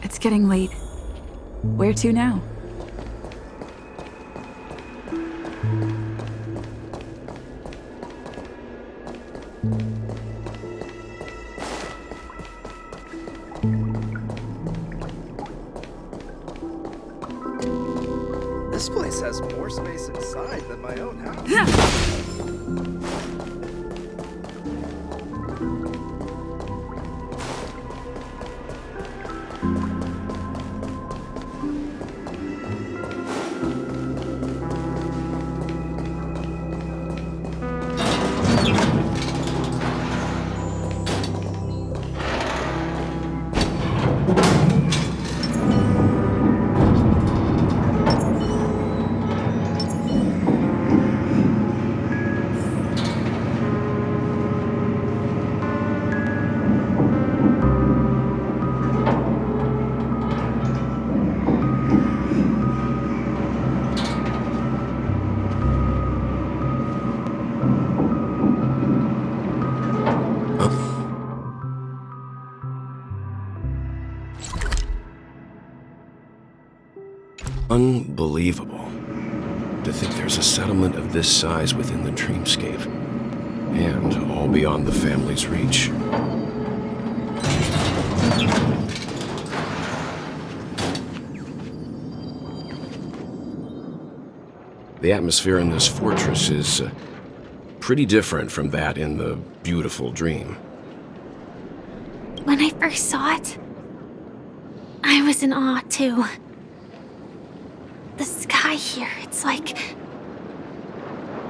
It's getting late. Where to now? This place has more space inside than my own house. Unbelievable. To think there's a settlement of this size within the dreamscape. And all beyond the family's reach. The atmosphere in this fortress is pretty different from that in the beautiful dream. When I first saw it, I was in awe too. The sky here, it's like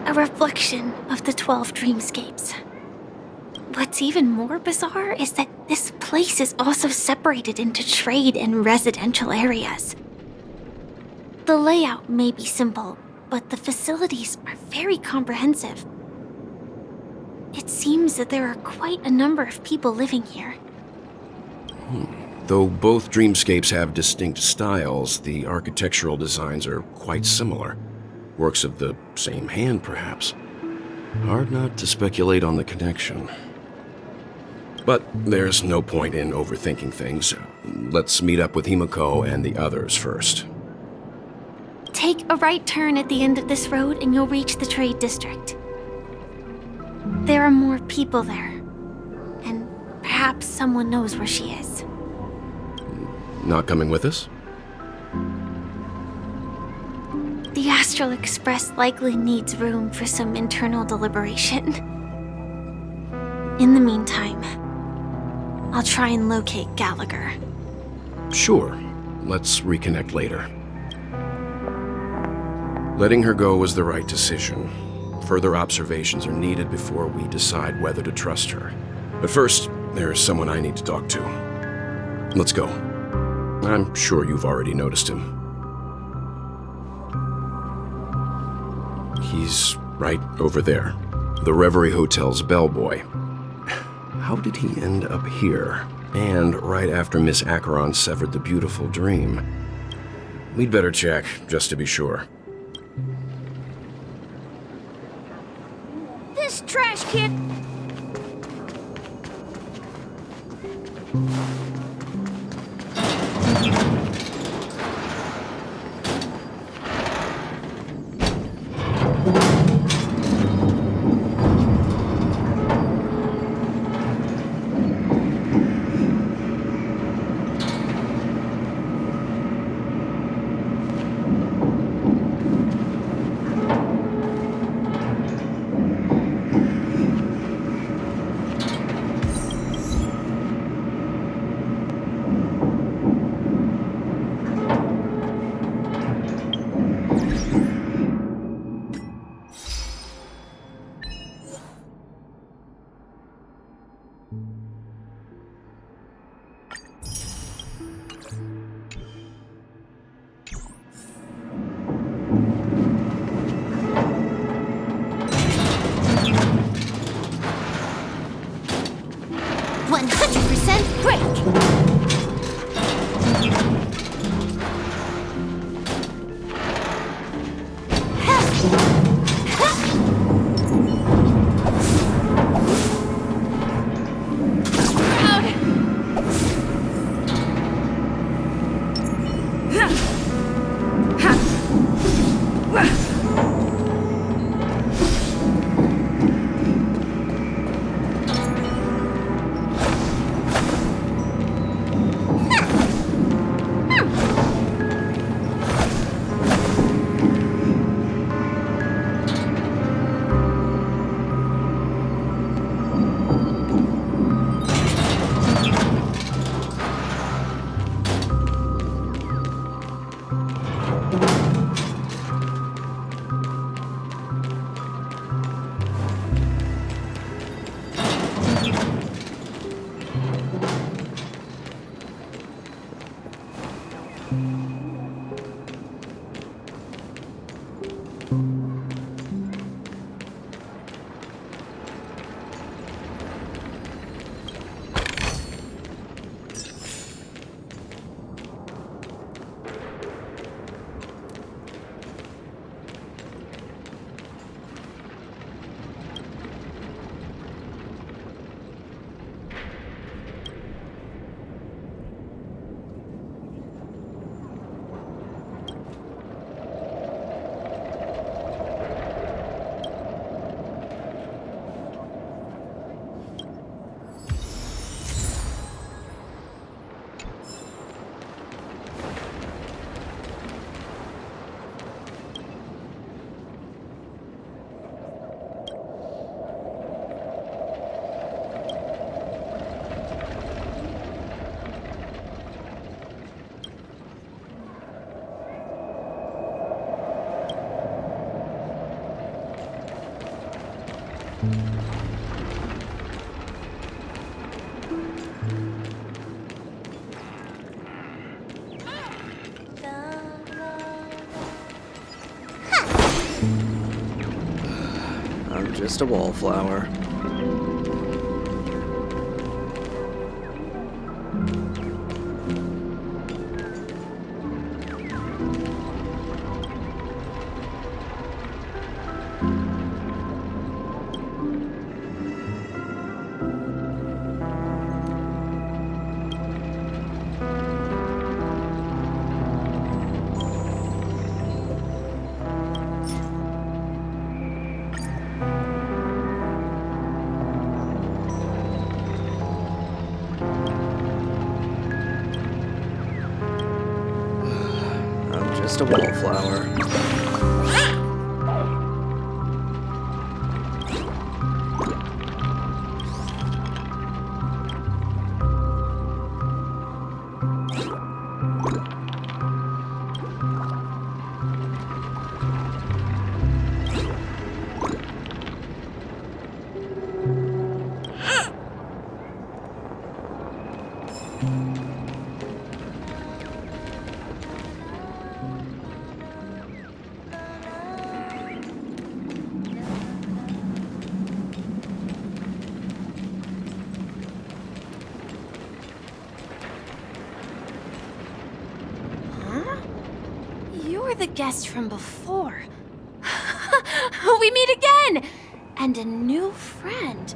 a reflection of the 12 dreamscapes. What's even more bizarre is that this place is also separated into trade and residential areas. The layout may be simple, but the facilities are very comprehensive. It seems that there are quite a number of people living here. Though both dreamscapes have distinct styles, the architectural designs are quite similar. Works of the same hand, perhaps. Hard not to speculate on the connection. But there's no point in overthinking things. Let's meet up with Himiko and the others first. Take a right turn at the end of this road and you'll reach the trade district. There are more people there. And perhaps someone knows where she is. Not coming with us? The Astral Express likely needs room for some internal deliberation. In the meantime, I'll try and locate Gallagher. Sure. Let's reconnect later. Letting her go was the right decision. Further observations are needed before we decide whether to trust her. But first, there's someone I need to talk to. Let's go. I'm sure you've already noticed him. He's right over there. The Reverie Hotel's bellboy. How did he end up here? And right after Miss Acheron severed the beautiful dream. We'd better check, just to be sure. This trash can... I'm just a wallflower. Just a wallflower. You're the guest from before. We meet again! And a new friend.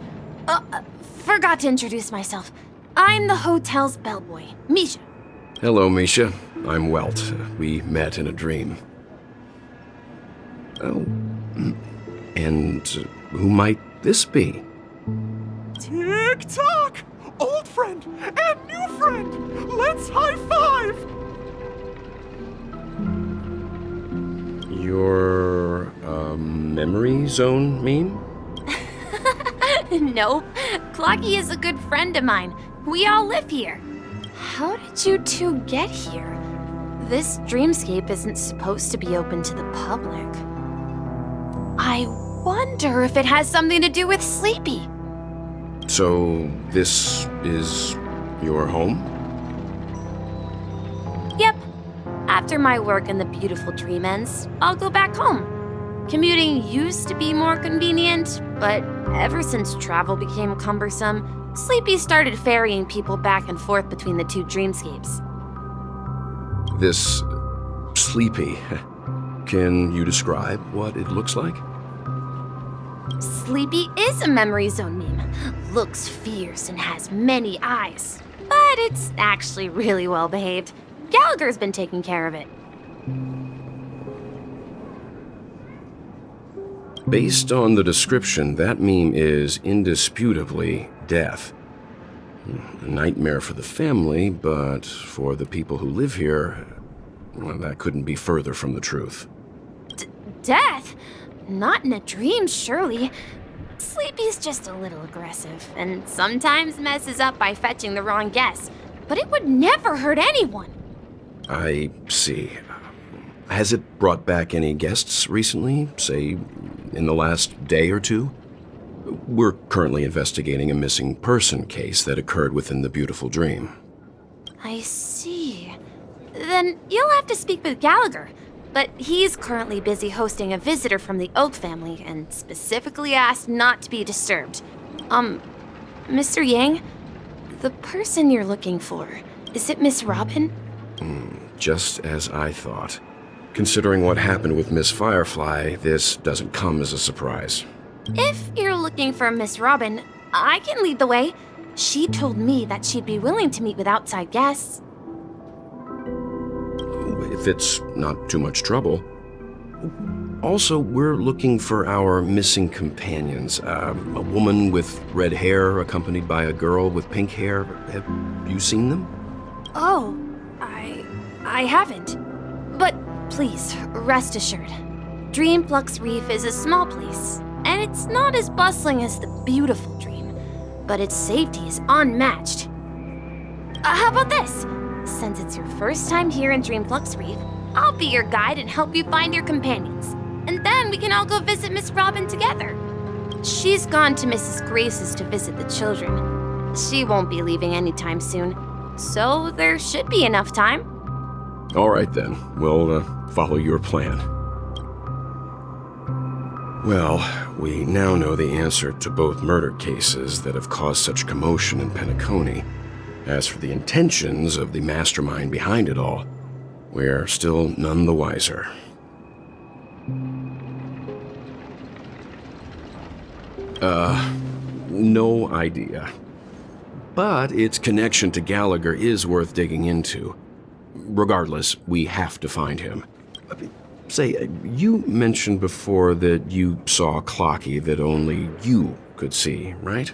Forgot to introduce myself. I'm the hotel's bellboy, Misha. Hello, Misha. I'm Welt. We met in a dream. Oh. And who might this be? Tick-tock! Old friend and new friend! Let's high-five! Your, memory zone meme? Nope. Clocky is a good friend of mine. We all live here. How did you two get here? This dreamscape isn't supposed to be open to the public. I wonder if it has something to do with Sleepy. So, this is your home? Yep. After my work in the beautiful dream ends, I'll go back home. Commuting used to be more convenient, but ever since travel became cumbersome, Sleepy started ferrying people back and forth between the two dreamscapes. This Sleepy. Can you describe what it looks like? Sleepy is a memory zone meme. Looks fierce and has many eyes. But it's actually really well behaved. Gallagher's been taking care of it. Based on the description, that meme is indisputably death. A nightmare for the family, but for the people who live here, well, that couldn't be further from the truth. Death? Not in a dream, surely. Sleepy's just a little aggressive, and sometimes messes up by fetching the wrong guess. But it would never hurt anyone. I see. Has it brought back any guests recently, say, in the last day or two? We're currently investigating a missing person case that occurred within the beautiful dream. I see. Then you'll have to speak with Gallagher. But he's currently busy hosting a visitor from the Oak family and specifically asked not to be disturbed. Mr. Yang, the person you're looking for, is it Miss Robin? Just as I thought. Considering what happened with Miss Firefly, this doesn't come as a surprise. If you're looking for Miss Robin, I can lead the way. She told me that she'd be willing to meet with outside guests. If it's not too much trouble. Also, we're looking for our missing companions. A woman with red hair accompanied by a girl with pink hair. Have you seen them? Oh, I haven't. But please, rest assured. Dreamflux Reef is a small place, and it's not as bustling as the beautiful dream, but its safety is unmatched. How about this? Since it's your first time here in Dreamflux Reef, I'll be your guide and help you find your companions. And then we can all go visit Miss Robin together. She's gone to Mrs. Grace's to visit the children. She won't be leaving anytime soon, so there should be enough time. All right then, we'll follow your plan. Well, we now know the answer to both murder cases that have caused such commotion in Penacony. As for the intentions of the mastermind behind it all, we're still none the wiser. No idea. But its connection to Gallagher is worth digging into. Regardless, we have to find him. Say, you mentioned before that you saw a clocky that only you could see, right?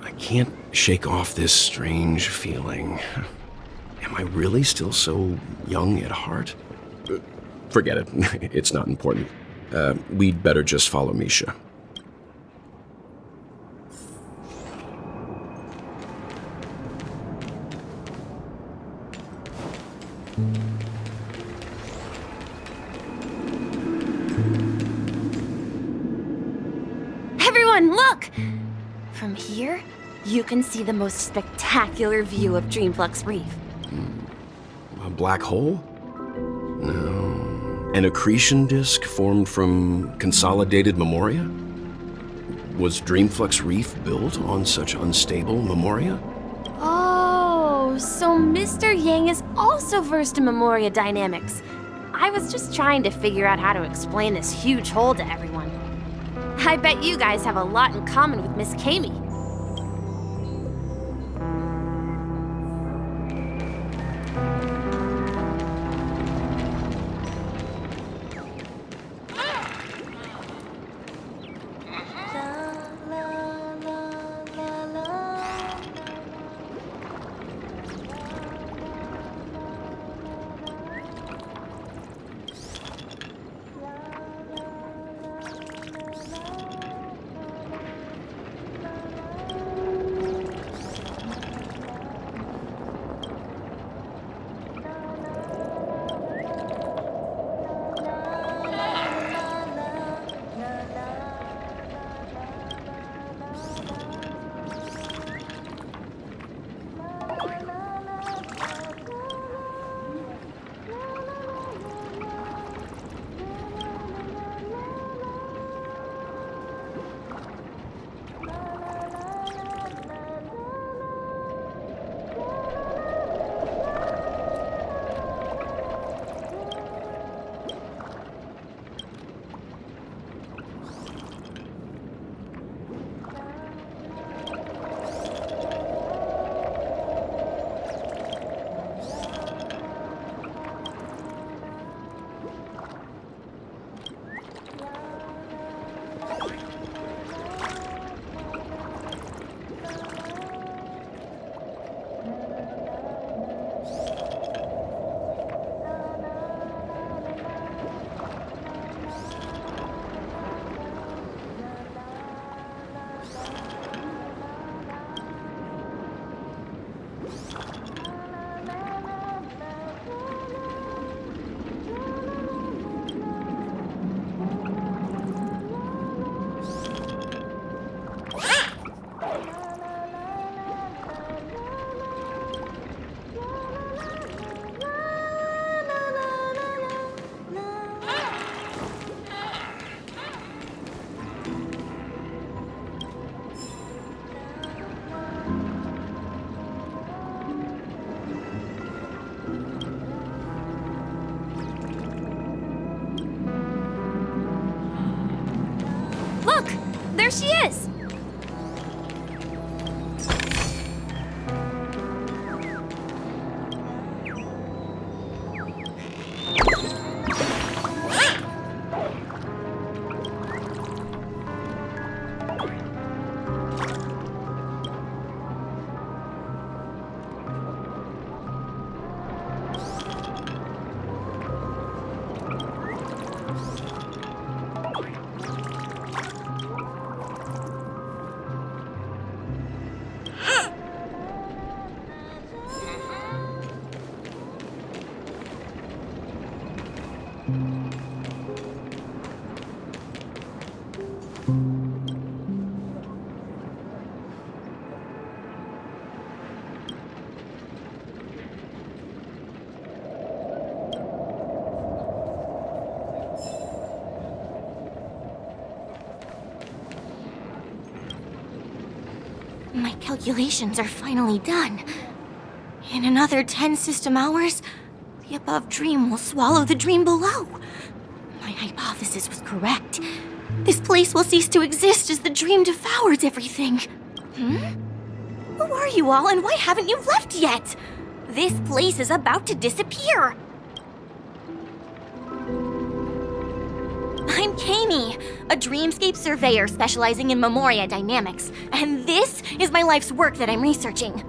I can't shake off this strange feeling. Am I really still so young at heart? Forget it. It's not important. We'd better just follow Misha. Everyone, look! From here, you can see the most spectacular view of Dreamflux Reef. A black hole? No. An accretion disk formed from consolidated memoria? Was Dreamflux Reef built on such unstable memoria? Oh, so Mr. Yang is also versed in memoria dynamics. I was just trying to figure out how to explain this huge hole to everyone. I bet you guys have a lot in common with Miss Kami. Look! There she is! My calculations are finally done. In another 10 system hours, the above dream will swallow the dream below. My hypothesis was correct. This place will cease to exist as the dream devours everything. Who are you all, and why haven't you left yet? This place is about to disappear. I'm Kami, a dreamscape surveyor specializing in memoria dynamics, and this is my life's work that I'm researching.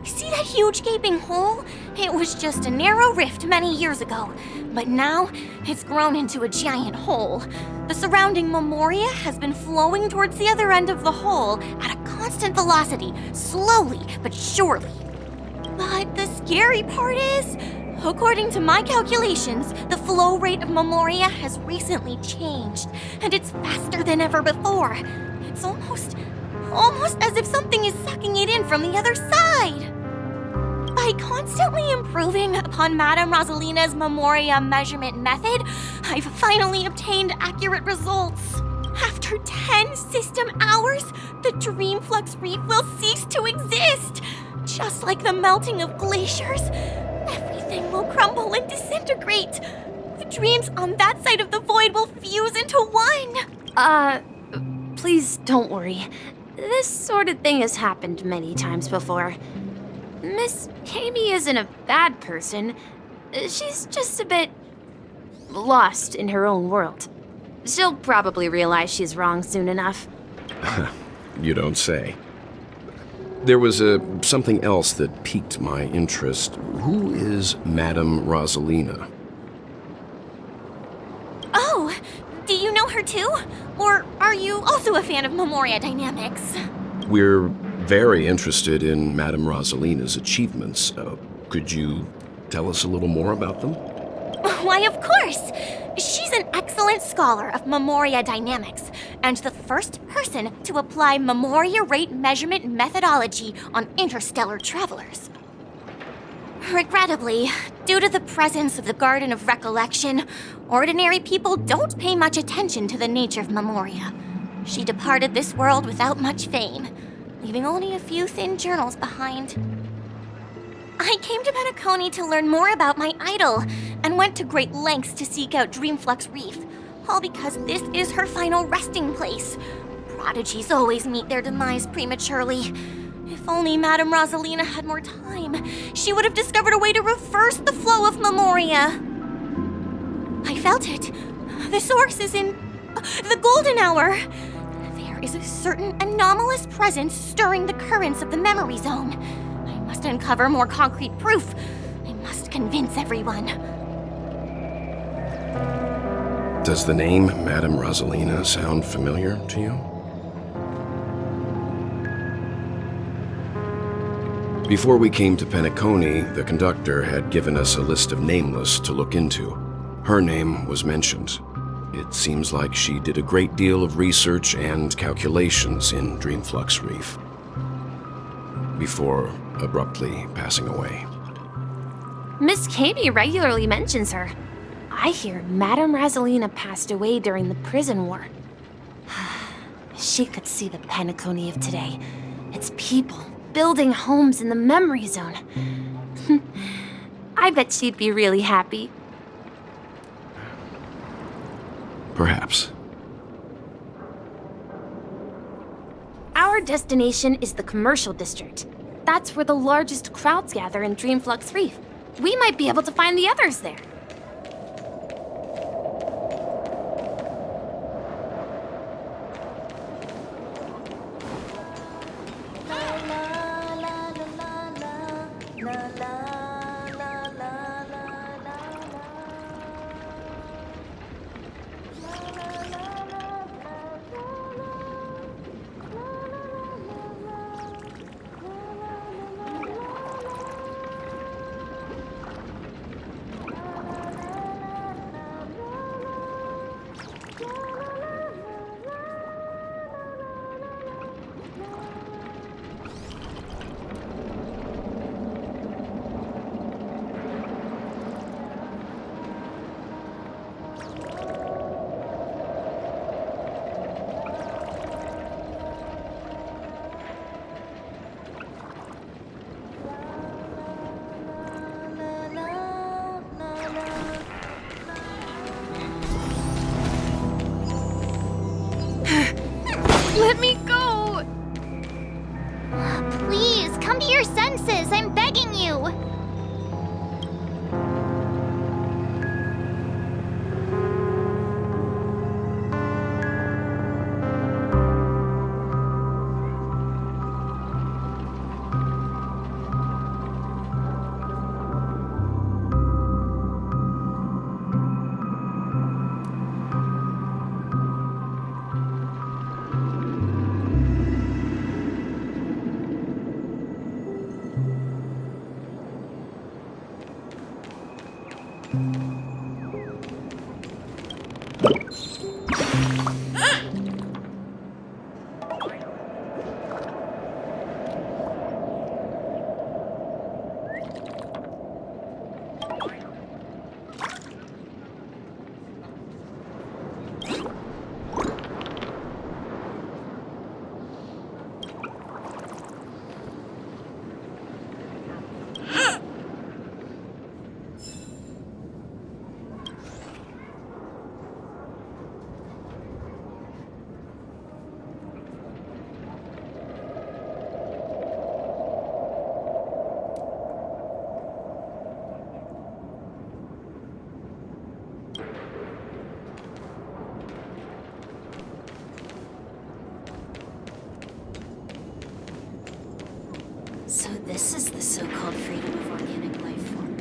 See that huge gaping hole? It was just a narrow rift many years ago, but now it's grown into a giant hole. The surrounding memoria has been flowing towards the other end of the hole at a constant velocity, slowly but surely. But the scary part is, according to my calculations, the flow rate of memoria has recently changed, and it's faster than ever before. It's almost as if something is sucking it in from the other side. By constantly improving upon Madame Rosalina's memoria measurement method, I've finally obtained accurate results. After 10 system hours, the Dreamflux Reef will cease to exist. Just like the melting of glaciers, everything will crumble and disintegrate. The dreams on that side of the void will fuse into one. Please don't worry. This sort of thing has happened many times before. Miss Kami isn't a bad person. She's just a bit lost in her own world. She'll probably realize she's wrong soon enough. You don't say. There was something else that piqued my interest. Who is Madame Rosalina? Oh, do you know her too? Or are you also a fan of memoria dynamics? We're very interested in Madame Rosalina's achievements. Could you tell us a little more about them? Why, of course! She's an excellent scholar of memoria dynamics, and the first person to apply memoria rate measurement methodology on interstellar travelers. Regrettably, due to the presence of the Garden of Recollection, ordinary people don't pay much attention to the nature of memoria. She departed this world without much fame, leaving only a few thin journals behind. I came to Penacony to learn more about my idol, and went to great lengths to seek out Dreamflux Reef, all because this is her final resting place. Prodigies always meet their demise prematurely. If only Madame Rosalina had more time, she would have discovered a way to reverse the flow of memoria. I felt it. The source is in the golden hour. There is a certain anomalous presence stirring the currents of the memory zone. I must uncover more concrete proof. I must convince everyone. Does the name Madame Rosalina sound familiar to you? Before we came to Penacony, the conductor had given us a list of nameless to look into. Her name was mentioned. It seems like she did a great deal of research and calculations in Dreamflux Reef before abruptly passing away. Miss Kami regularly mentions her. I hear Madame Rosalina passed away during the prison war. She could see the Penacony of today. Its people building homes in the memory zone. I bet she'd be really happy. Perhaps. Our destination is the commercial district. That's where the largest crowds gather in Dreamflux Reef. We might be able to find the others there. So this is the so-called freedom of organic life form.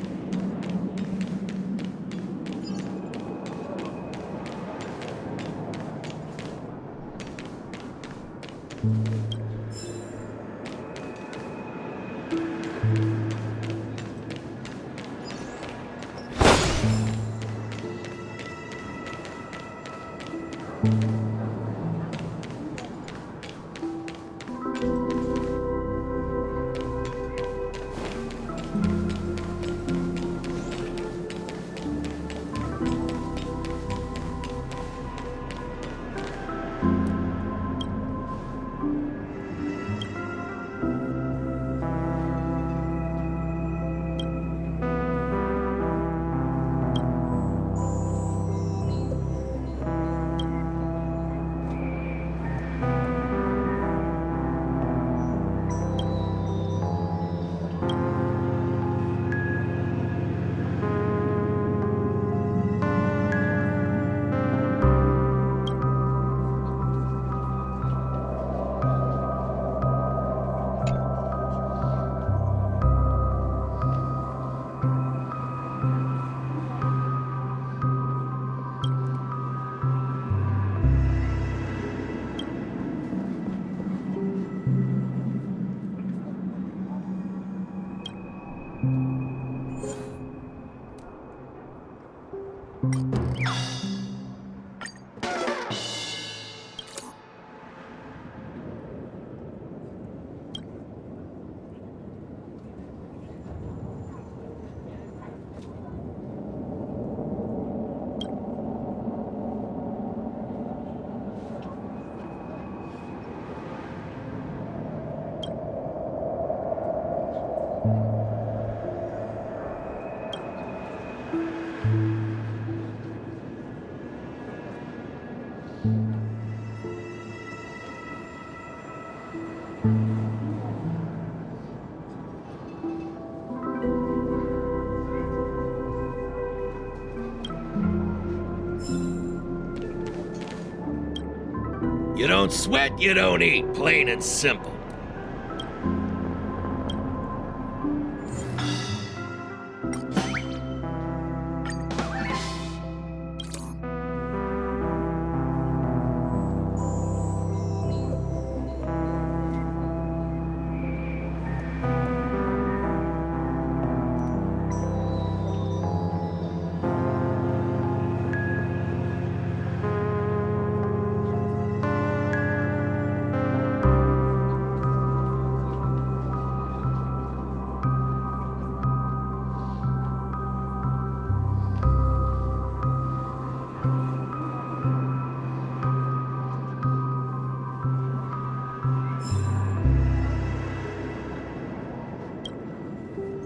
You don't sweat, you don't eat, plain and simple.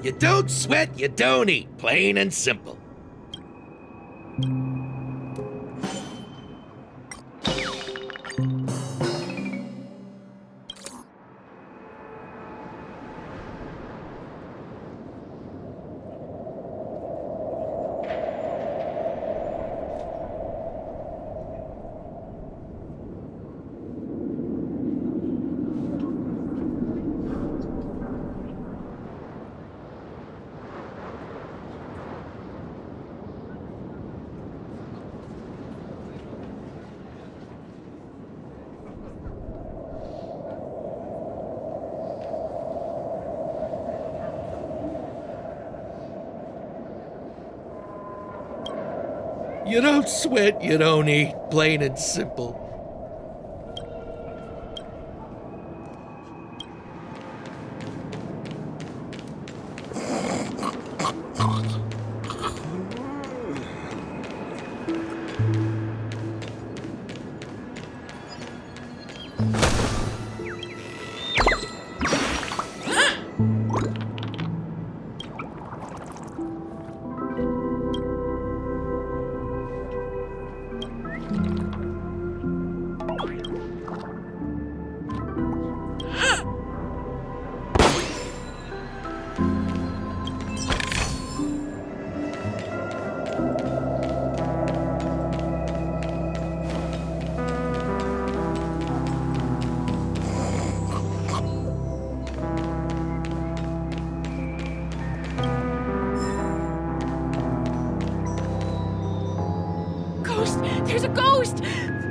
You don't sweat, you don't eat, plain and simple. You don't sweat, you don't eat. Plain and simple. There's a ghost!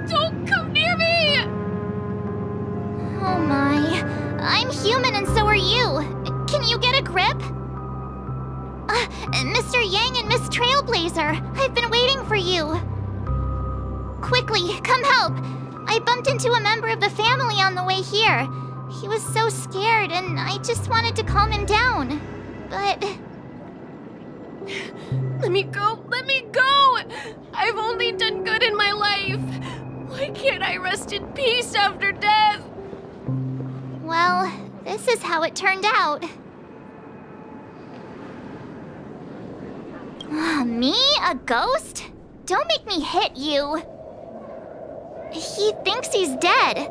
Don't come near me! Oh my. I'm human and so are you. Can you get a grip? Mr. Yang and Miss Trailblazer, I've been waiting for you. Quickly, come help. I bumped into a member of the family on the way here. He was so scared and I just wanted to calm him down. But... Let me go! Let me go! I've only done good in my life. Why can't I rest in peace after death? well, this is how it turned out. Me? A ghost? Don't make me hit you. He thinks he's dead.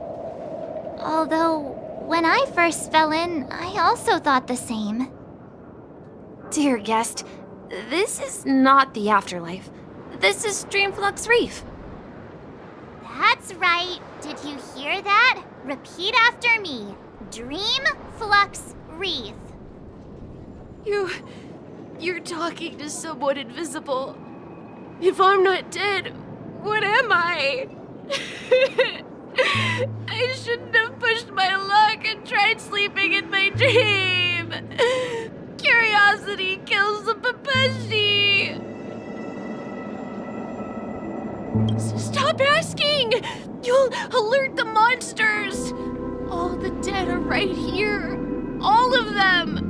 Although, when I first fell in, I also thought the same. Dear guest, this is not the afterlife. This is Dreamflux Reef. That's right. Did you hear that? Repeat after me. Dreamflux Reef. You're talking to someone invisible. If I'm not dead, what am I? I shouldn't have pushed my luck and tried sleeping in my dream. Curiosity kills the Papashi. Stop asking! You'll alert the monsters! All the dead are right here. All of them!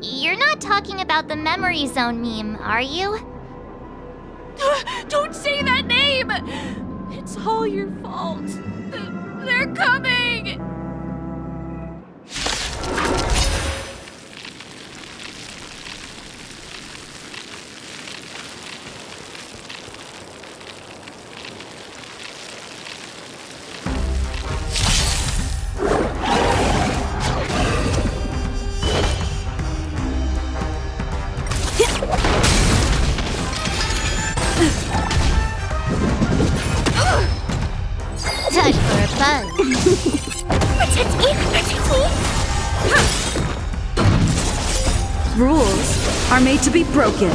You're not talking about the memory zone meme, are you? Don't say that name! It's all your fault. They're coming! Touch for a buzz. Rules are made to be broken.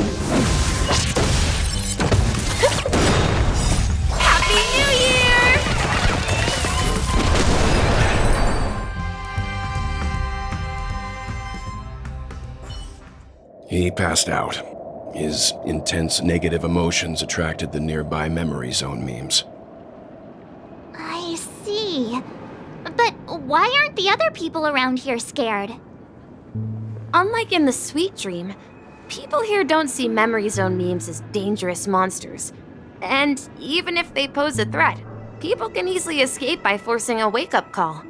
Happy New Year! He passed out. His intense negative emotions attracted the nearby memory zone memes. I see. But why aren't the other people around here scared? Unlike in the Sweet Dream, people here don't see memory zone memes as dangerous monsters. And even if they pose a threat, people can easily escape by forcing a wake-up call.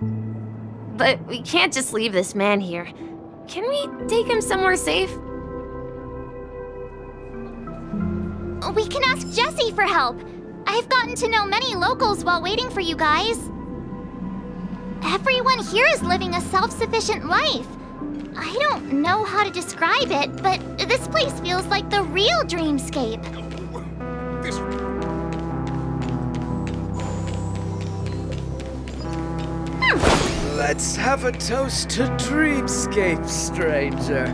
But we can't just leave this man here. Can we take him somewhere safe? We can ask Jessie for help. I've gotten to know many locals while waiting for you guys. Everyone here is living a self-sufficient life. I don't know how to describe it, but this place feels like the real dreamscape. Let's have a toast to dreamscape, stranger.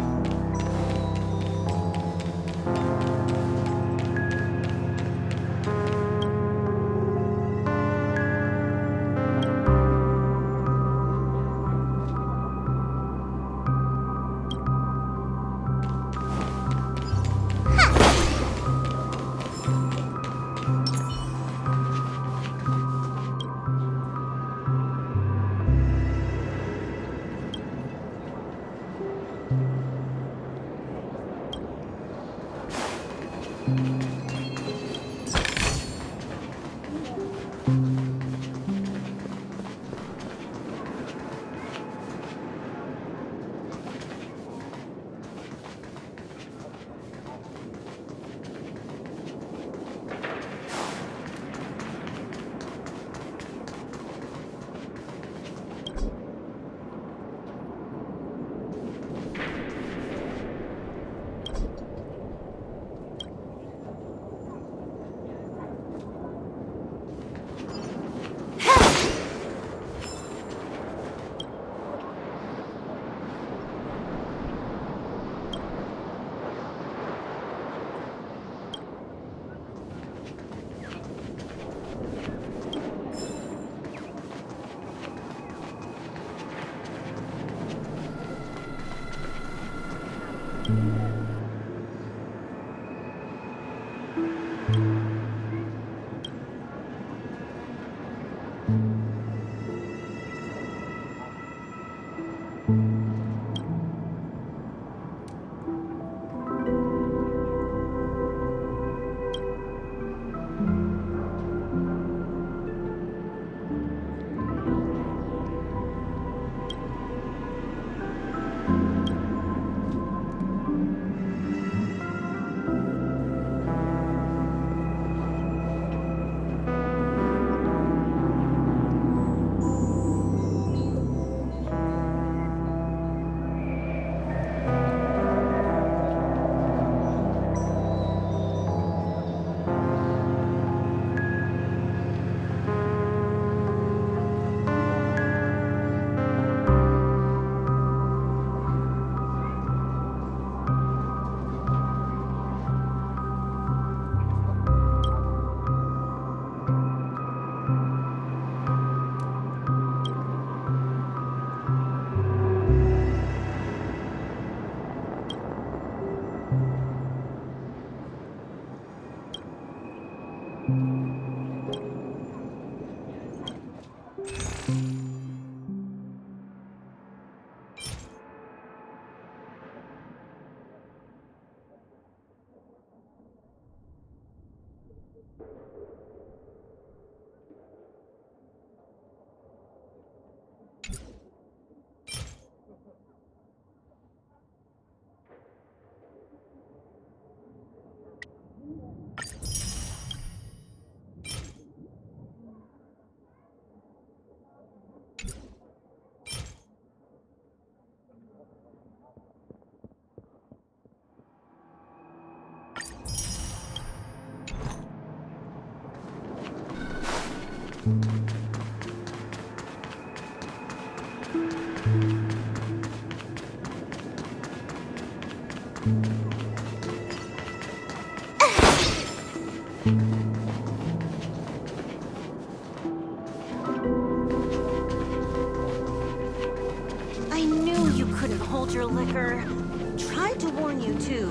I knew you couldn't hold your liquor. Tried to warn you, too.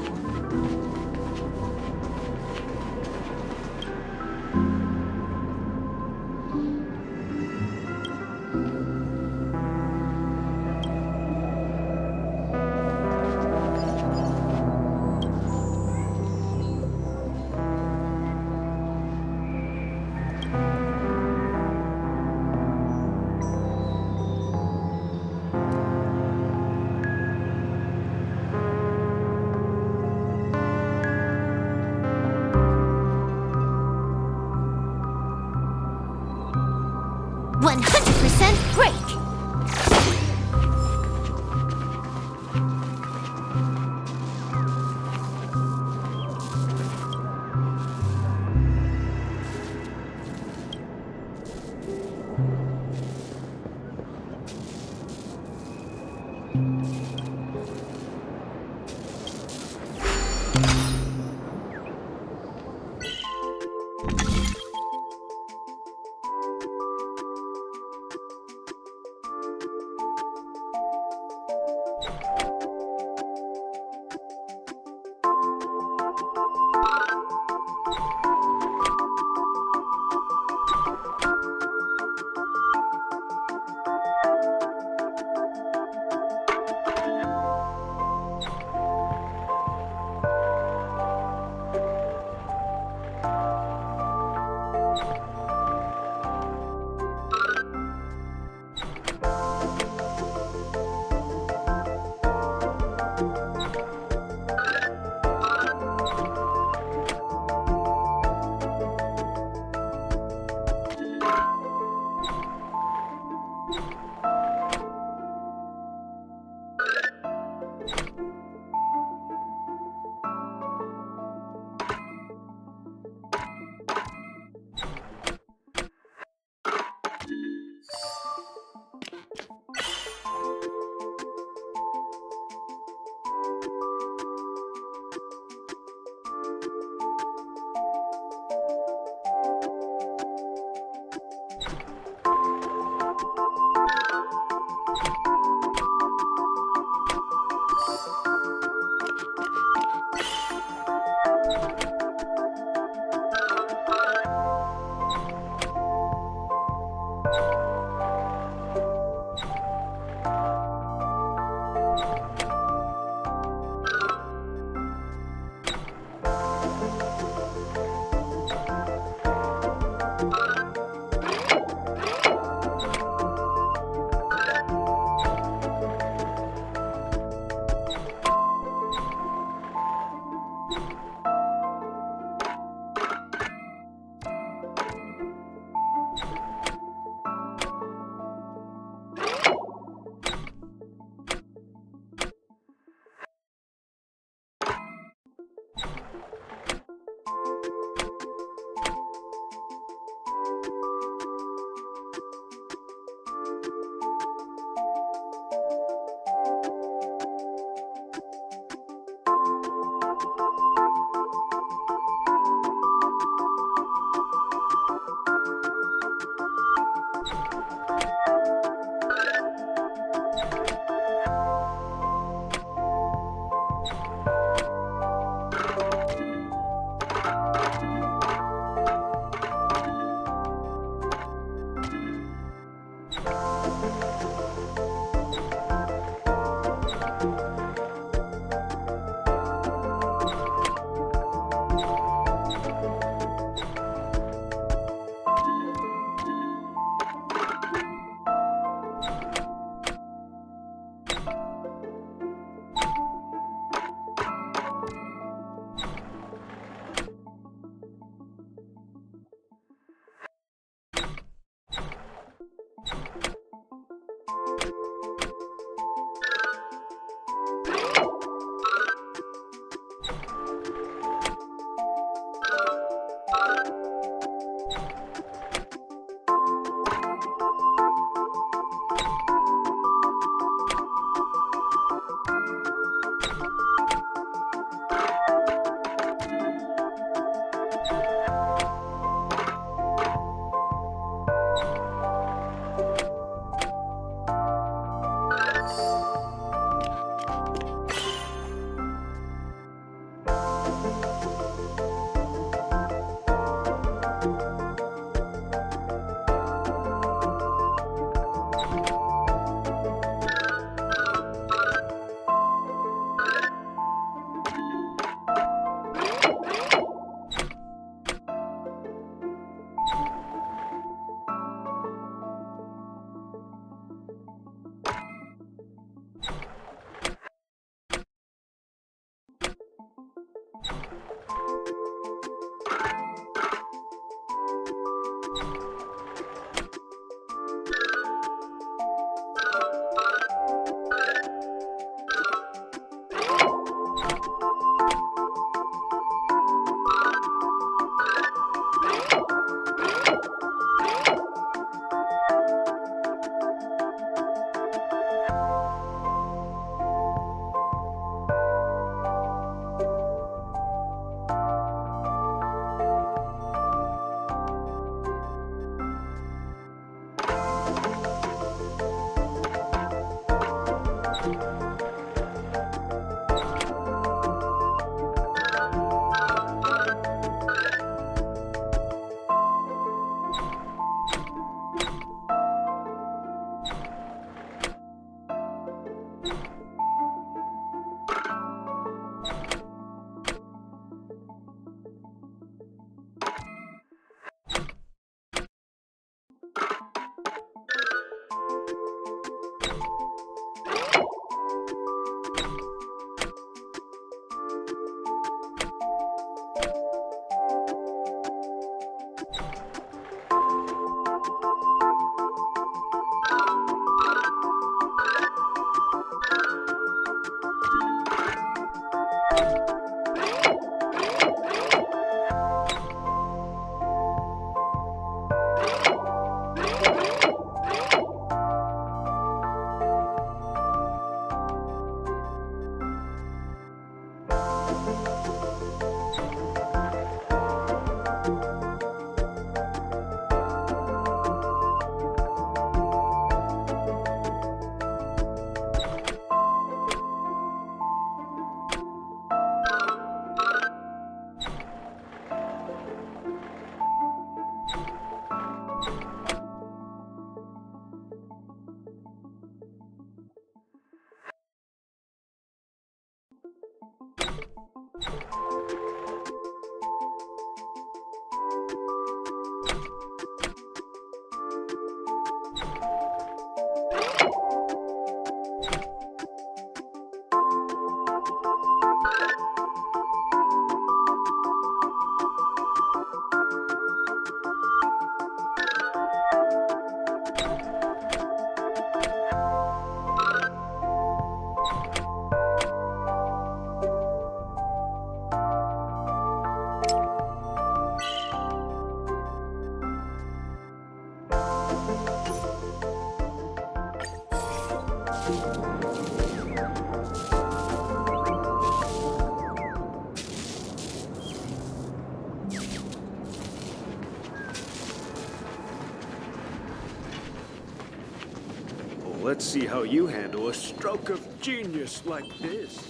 Break! let's see how you handle a stroke of genius like this.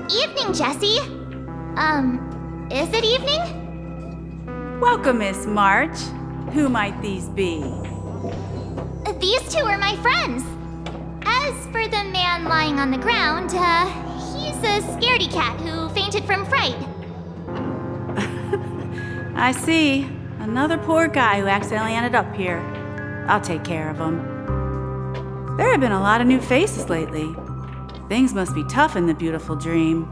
Evening, Jessie. Is it evening? Welcome, Miss March. Who might these be? These two are my friends. As for the man lying on the ground, he's a scaredy cat who fainted from fright. I see. Another poor guy who accidentally ended up here. I'll take care of him. There have been a lot of new faces lately. Things must be tough in the beautiful dream.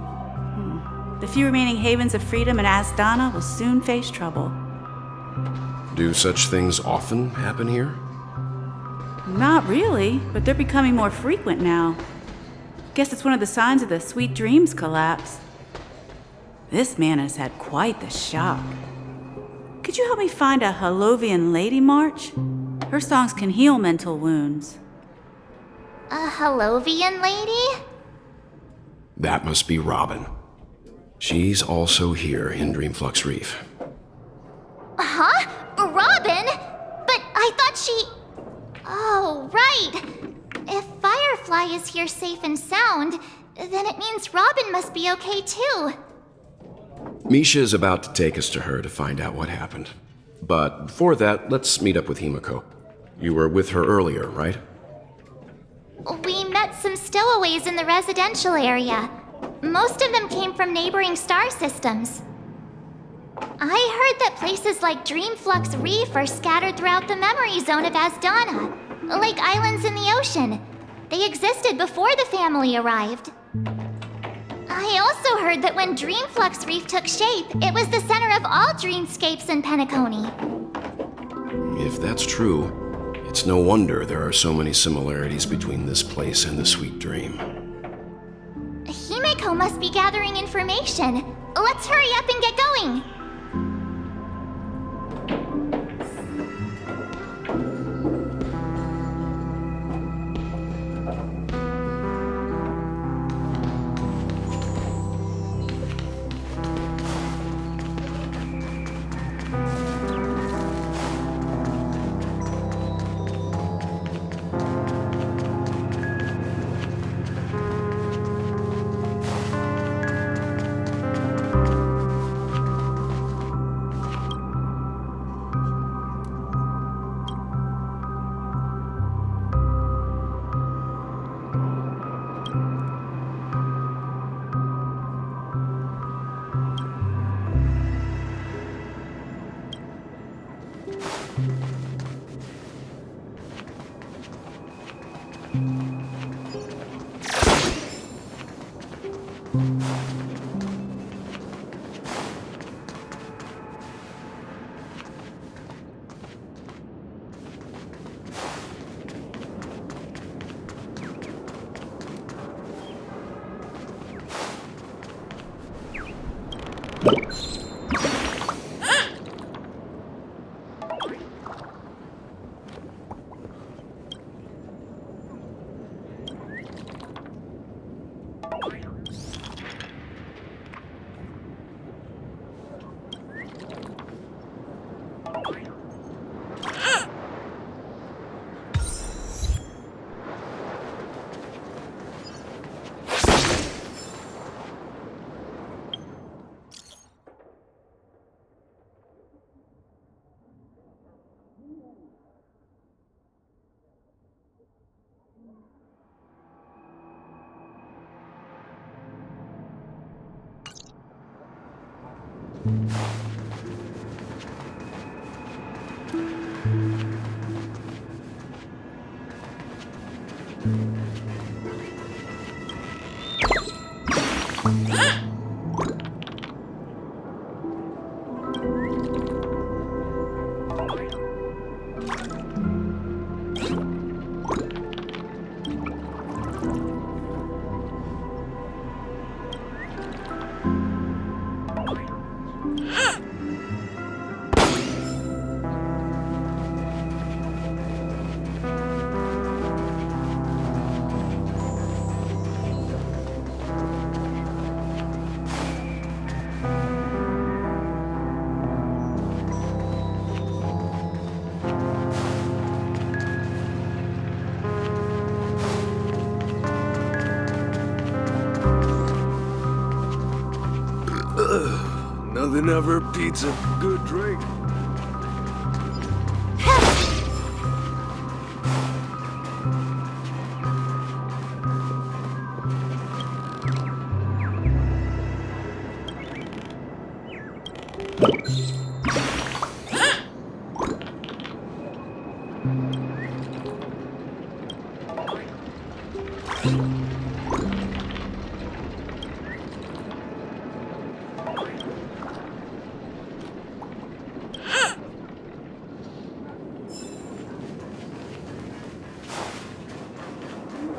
The few remaining havens of freedom in Asdana will soon face trouble. Do such things often happen here? Not really, but they're becoming more frequent now. Guess it's one of the signs of the Sweet Dreams collapse. This man has had quite the shock. Could you help me find a Halovian lady, March? Her songs can heal mental wounds. A Halovian lady? That must be Robin. She's also here in Dreamflux Reef. Huh? Robin? But I thought she... Oh, right. If Firefly is here safe and sound, then it means Robin must be okay too. Misha is about to take us to her to find out what happened. But before that, let's meet up with Himiko. You were with her earlier, right? We met some stowaways in the residential area. Most of them came from neighboring star systems. I heard that places like Dreamflux Reef are scattered throughout the memory zone of Asdana, like islands in the ocean. They existed before the family arrived. I also heard that when Dreamflux Reef took shape, it was the center of all dreamscapes in Penacony. If that's true, it's no wonder there are so many similarities between this place and the Sweet Dream. Himiko must be gathering information. Let's hurry up and get going. Nothing ever beats a good drink.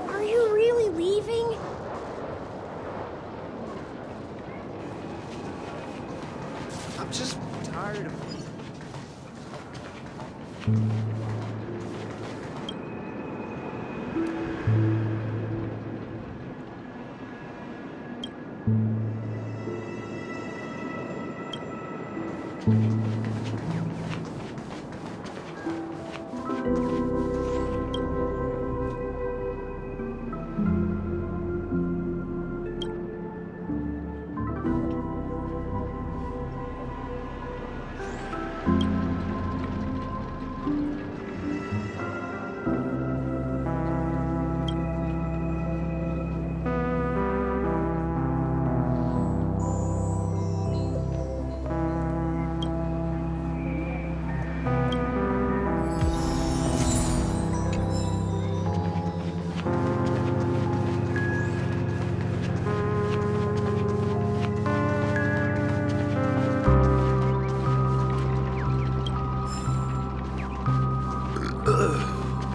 Are you really leaving? I'm just tired of...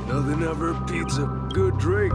Nothing ever beats a good drink.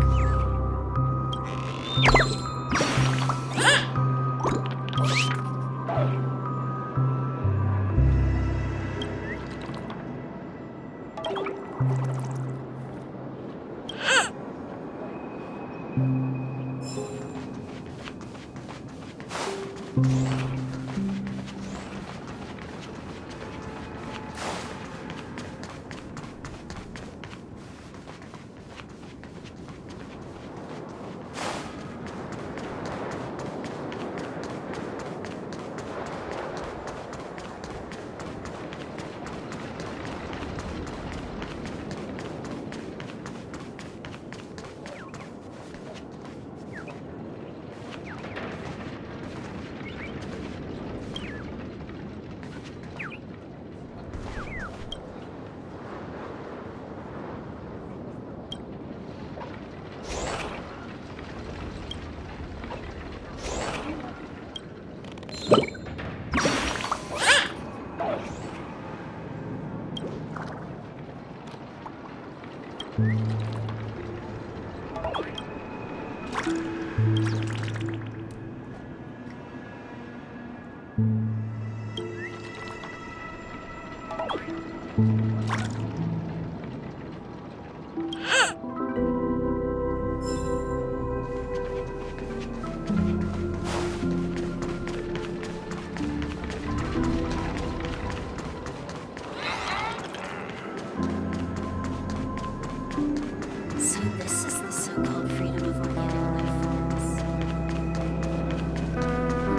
So this is the so-called freedom of organic life forms.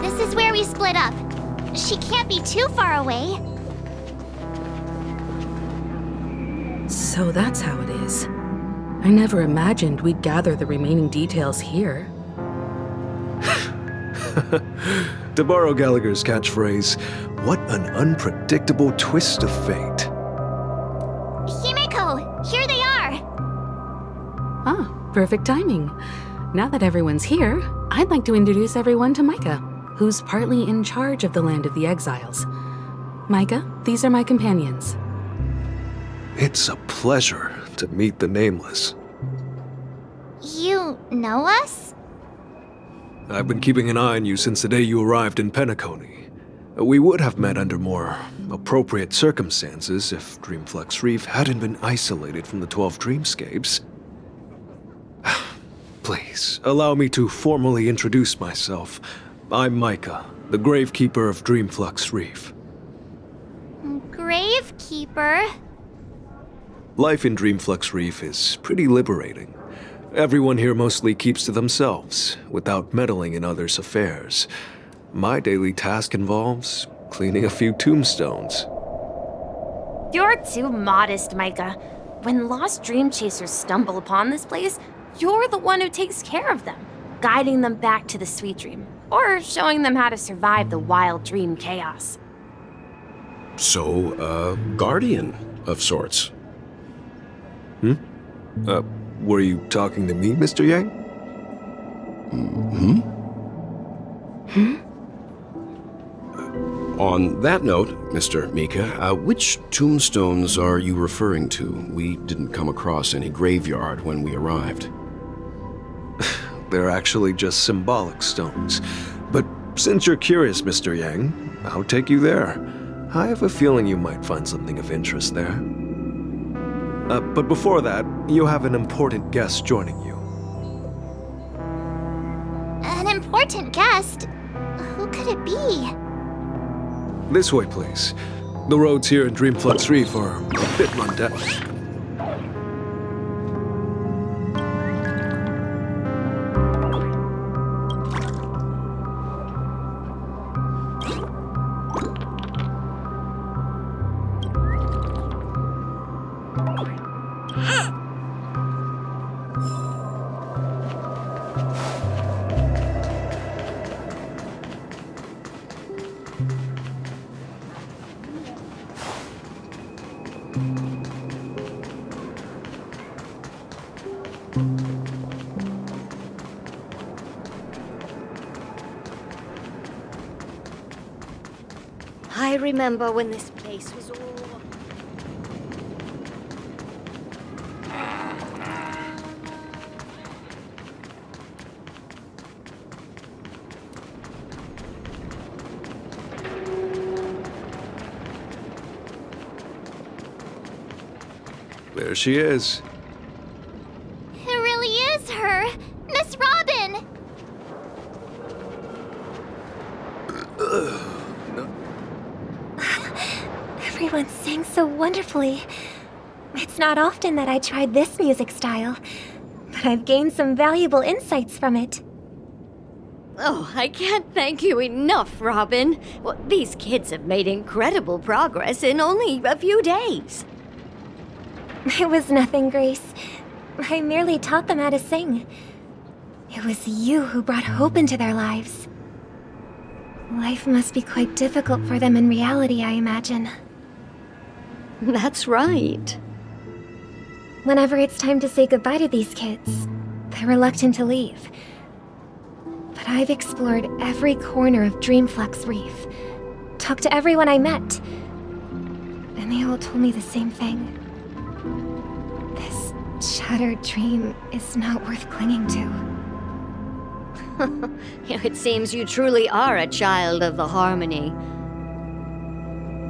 This is where we split up. She can't be too far away. So that's how it is. I never imagined we'd gather the remaining details here. To borrow Gallagher's catchphrase, what an unpredictable twist of fate. Himeko, here they are! Ah, perfect timing. Now that everyone's here, I'd like to introduce everyone to Micah, who's partly in charge of the Land of the Exiles. Micah, these are my companions. It's a pleasure to meet the Nameless. You know us? I've been keeping an eye on you since the day you arrived in Penacony. We would have met under more appropriate circumstances if Dreamflux Reef hadn't been isolated from the 12 Dreamscapes. Please, allow me to formally introduce myself. I'm Micah, the Gravekeeper of Dreamflux Reef. Gravekeeper? Life in Dreamflux Reef is pretty liberating. Everyone here mostly keeps to themselves, without meddling in others' affairs. My daily task involves cleaning a few tombstones. You're too modest, Micah. When lost dream chasers stumble upon this place, you're the one who takes care of them, guiding them back to the sweet dream, or showing them how to survive the wild dream chaos. So, a guardian of sorts. Were you talking to me, Mr. Yang? On that note, Mr. Mika, which tombstones are you referring to? We didn't come across any graveyard when we arrived. They're actually just symbolic stones. But since you're curious, Mr. Yang, I'll take you there. I have a feeling you might find something of interest there. But before that, you have an important guest joining you. An important guest? Who could it be? This way, please. The roads here in Dreamflux Reef are a bit run down. I remember when this place was all... There she is. It really is her! Miss Robin! Everyone sings so wonderfully. It's not often that I tried this music style, but I've gained some valuable insights from it. Oh, I can't thank you enough, Robin. Well, these kids have made incredible progress in only a few days. It was nothing, Grace. I merely taught them how to sing. It was you who brought hope into their lives. Life must be quite difficult for them in reality, I imagine. That's right. Whenever it's time to say goodbye to these kids, they're reluctant to leave. But I've explored every corner of Dreamflux Reef, talked to everyone I met, and they all told me the same thing. This shattered dream is not worth clinging to. It seems you truly are a child of the Harmony.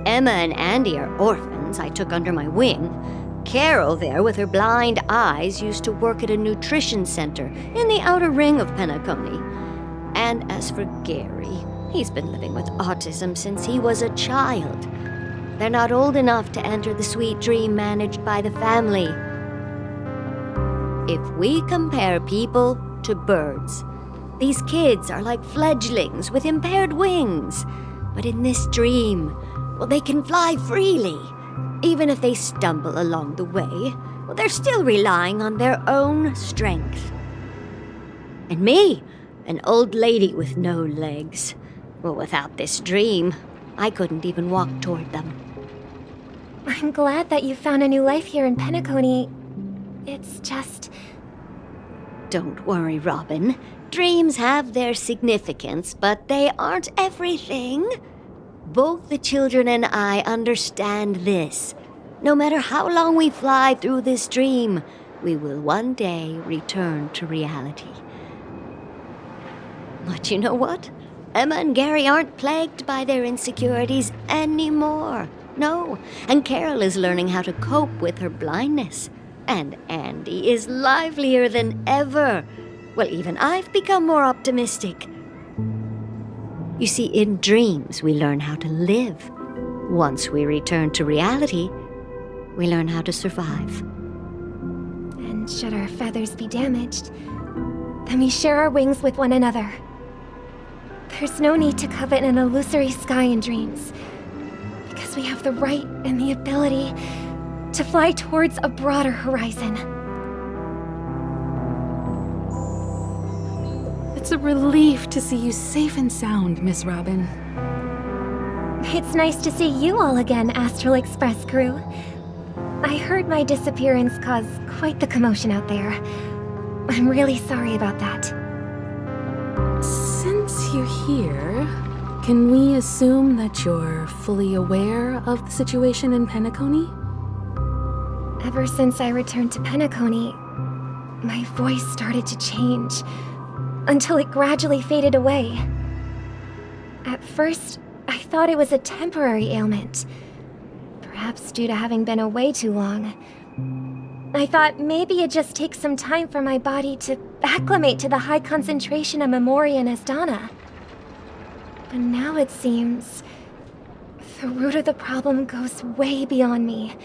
Emma and Andy are orphans I took under my wing. Carol there, with her blind eyes, used to work at a nutrition center in the outer ring of Penacony. And as for Gary, he's been living with autism since he was a child. They're not old enough to enter the sweet dream managed by the family. If we compare people to birds, these kids are like fledglings with impaired wings. But in this dream, well, they can fly freely. Even if they stumble along the way, well, they're still relying on their own strength. And me, An old lady with no legs. Well, without this dream, I couldn't even walk toward them. I'm glad that you found a new life here in Penacony. It's just... Don't worry, Robin. Dreams have their significance, but they aren't everything. Both the children and I understand this. No matter how long we fly through this dream, we will one day return to reality. But you know what? Emma and Gary aren't plagued by their insecurities anymore. No, and Carol is learning how to cope with her blindness. And Andy is livelier than ever. Well, even I've become more optimistic. You see, in dreams, we learn how to live. Once we return to reality, we learn how to survive. And should our feathers be damaged, then we share our wings with one another. There's no need to covet an illusory sky in dreams, because we have the right and the ability to fly towards a broader horizon. It's a relief to see you safe and sound, Miss Robin. It's nice to see you all again, Astral Express crew. I heard my disappearance caused quite the commotion out there. I'm really sorry about that. Since you're here, can we assume that you're fully aware of the situation in Penacony? Ever since I returned to Penacony, my voice started to change, until it gradually faded away. At first, I thought it was a temporary ailment, perhaps due to having been away too long. I thought maybe it just takes some time for my body to acclimate to the high concentration of memoria and Asdana. But now it seems the root of the problem goes way beyond me.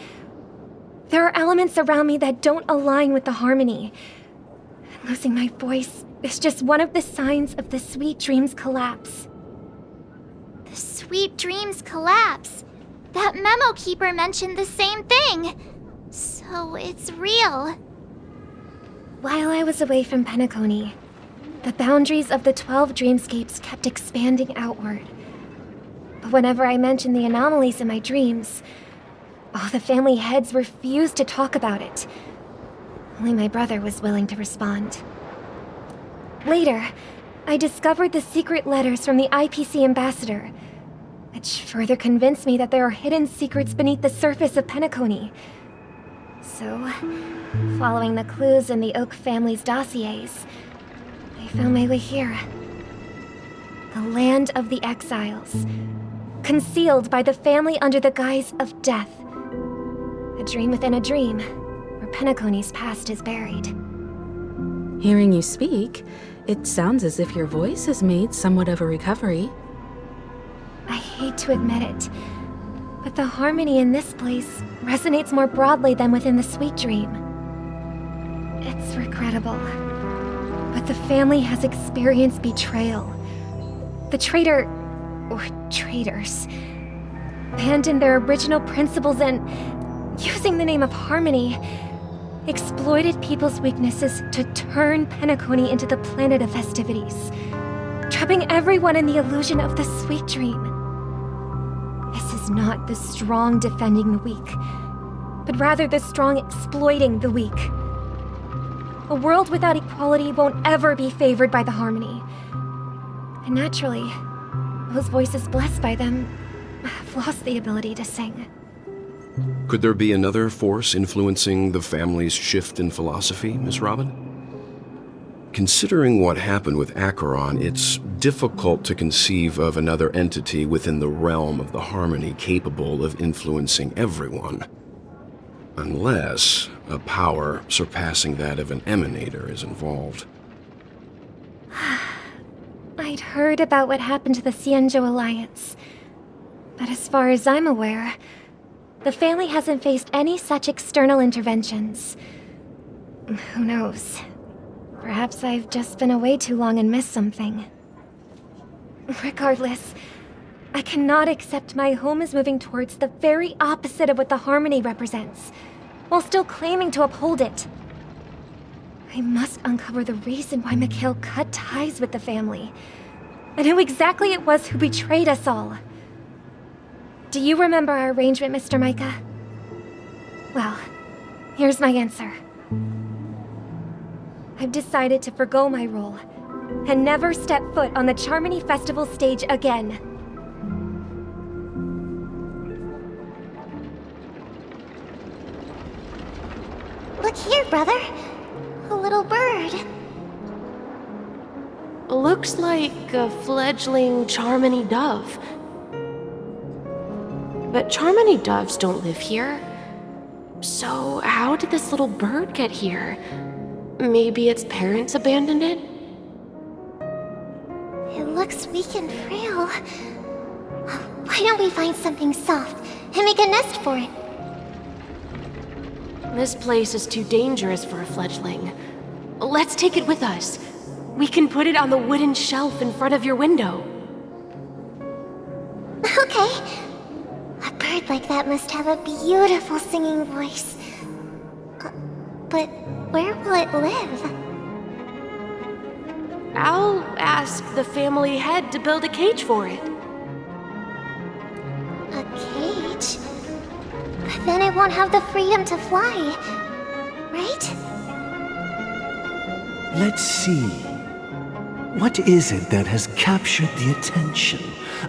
There are elements around me that don't align with the harmony. Losing my voice is just one of the signs of the Sweet Dreams collapse. The Sweet Dreams collapse. That memo keeper mentioned the same thing. So it's real. While I was away from Penacony, the boundaries of the 12 dreamscapes kept expanding outward. But whenever I mentioned the anomalies in my dreams, all the family heads refused to talk about it. Only my brother was willing to respond. Later, I discovered the secret letters from the IPC ambassador, which further convinced me that there are hidden secrets beneath the surface of Penacony. So, following the clues in the Oak family's dossiers, I found my way here. The land of the exiles, concealed by the family under the guise of death. A dream within a dream, where Penacony's past is buried. Hearing you speak, it sounds as if your voice has made somewhat of a recovery. I hate to admit it, but the harmony in this place resonates more broadly than within the Sweet Dream. It's regrettable, but the family has experienced betrayal. The traitor, or traitors, abandoned their original principles and, using the name of harmony, exploited people's weaknesses to turn Penacony into the planet of festivities, trapping everyone in the illusion of the Sweet Dream. This is not the strong defending the weak, but rather the strong exploiting the weak. A world without equality won't ever be favored by the harmony. And naturally, those voices blessed by them have lost the ability to sing. Could there be another force influencing the family's shift in philosophy, Miss Robin? Considering what happened with Acheron, it's difficult to conceive of another entity within the realm of the harmony capable of influencing everyone. Unless a power surpassing that of an emanator is involved. I'd heard about what happened to the Cienjo Alliance, but as far as I'm aware, the family hasn't faced any such external interventions. Who knows? Perhaps I've just been away too long and missed something. Regardless, I cannot accept my home is moving towards the very opposite of what the harmony represents, while still claiming to uphold it. I must uncover the reason why Mikhail cut ties with the family, and who exactly it was who betrayed us all. Do you remember our arrangement, Mr. Micah? Well, here's my answer. I've decided to forgo my role and never step foot on the Charmony Festival stage again. Look here, brother. A little bird. Looks like a fledgling Charmony dove. But Charmony doves don't live here. So how did this little bird get here? Maybe its parents abandoned it? It looks weak and frail. Why don't we find something soft and make a nest for it? This place is too dangerous for a fledgling. Let's take it with us. We can put it on the wooden shelf in front of your window. Okay. A bird like that must have a beautiful singing voice. But where will it live? I'll ask the family head to build a cage for it. A cage? But then it won't have the freedom to fly, right? Let's see. What is it that has captured the attention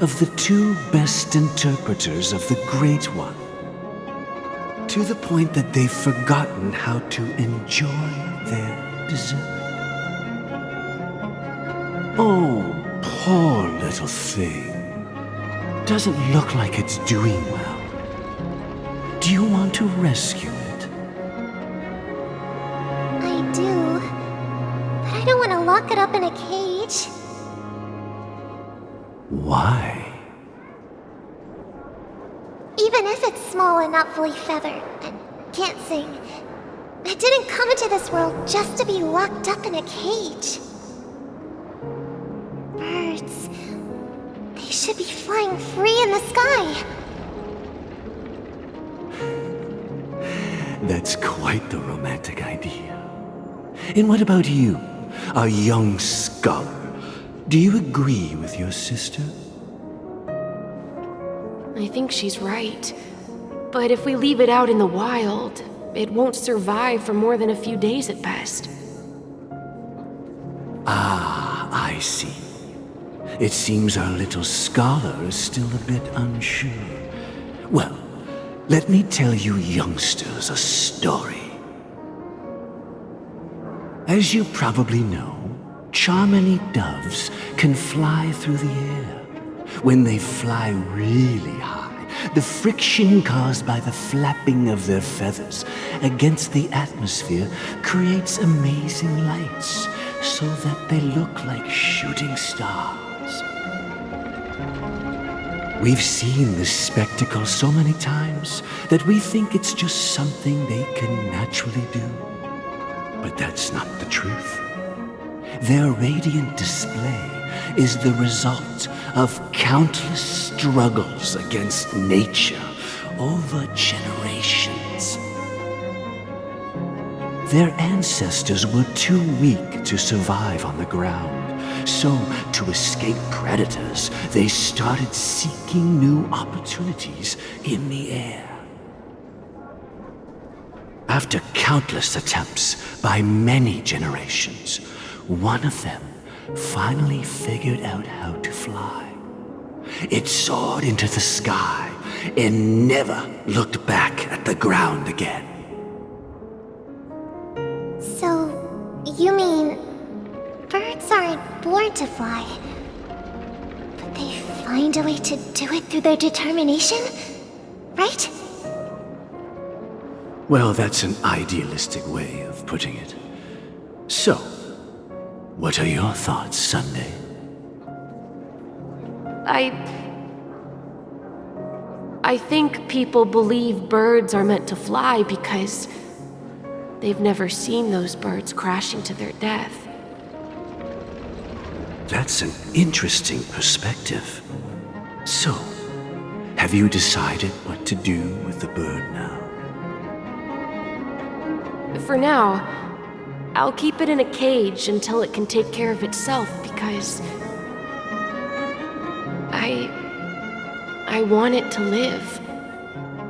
of the two best interpreters of the Great One? To the point that they've forgotten how to enjoy their dessert. Oh, poor little thing. Doesn't look like it's doing well. Do you want to rescue it? I do. But I don't want to lock it up in a cage. Why? Even if it's small and not fully feathered and can't sing, it didn't come into this world just to be locked up in a cage. Birds, they should be flying free in the sky. That's quite the romantic idea. And what about you, a young scholar? Do you agree with your sister? I think she's right. But if we leave it out in the wild, it won't survive for more than a few days at best. Ah, I see. It seems our little scholar is still a bit unsure. Well, let me tell you youngsters a story. As you probably know, Charmony doves can fly through the air. When they fly really high, the friction caused by the flapping of their feathers against the atmosphere creates amazing lights, so that they look like shooting stars. We've seen this spectacle so many times that we think it's just something they can naturally do. But that's not the truth. Their radiant display is the result of countless struggles against nature over generations. Their ancestors were too weak to survive on the ground, so to escape predators, they started seeking new opportunities in the air. After countless attempts by many generations, one of them finally figured out how to fly. It soared into the sky and never looked back at the ground again. So, you mean birds aren't born to fly, but they find a way to do it through their determination, right? Well, that's an idealistic way of putting it. So, what are your thoughts, Sunday? I think people believe birds are meant to fly because they've never seen those birds crashing to their death. That's an interesting perspective. So, have you decided what to do with the bird now? For now, I'll keep it in a cage until it can take care of itself because I want it to live,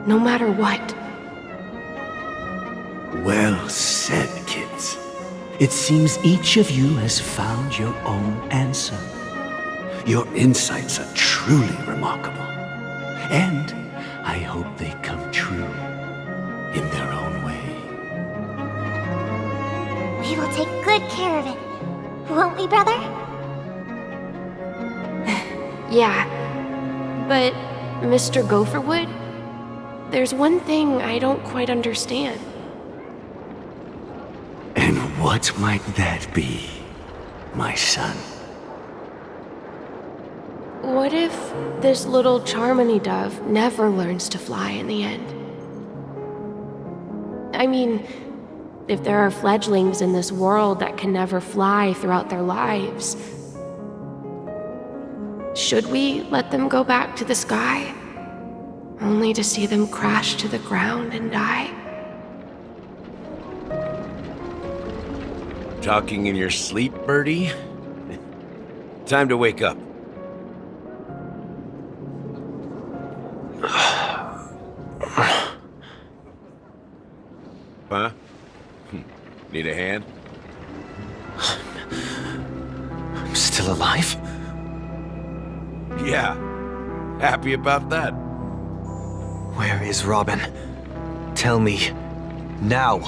no matter what. Well said, kids. It seems each of you has found your own answer. Your insights are truly remarkable. And I hope they come true in their own way. We will take good care of it. Won't we, brother? Yeah. But, Mr. Gopherwood, there's one thing I don't quite understand. And what might that be, my son? What if this little Charmony dove never learns to fly in the end? I mean, if there are fledglings in this world that can never fly throughout their lives, should we let them go back to the sky, only to see them crash to the ground and die? Talking in your sleep, birdie? Time to wake up. Huh? Need a hand? I'm still alive? Yeah. Happy about that. Where is Robin? Tell me. Now.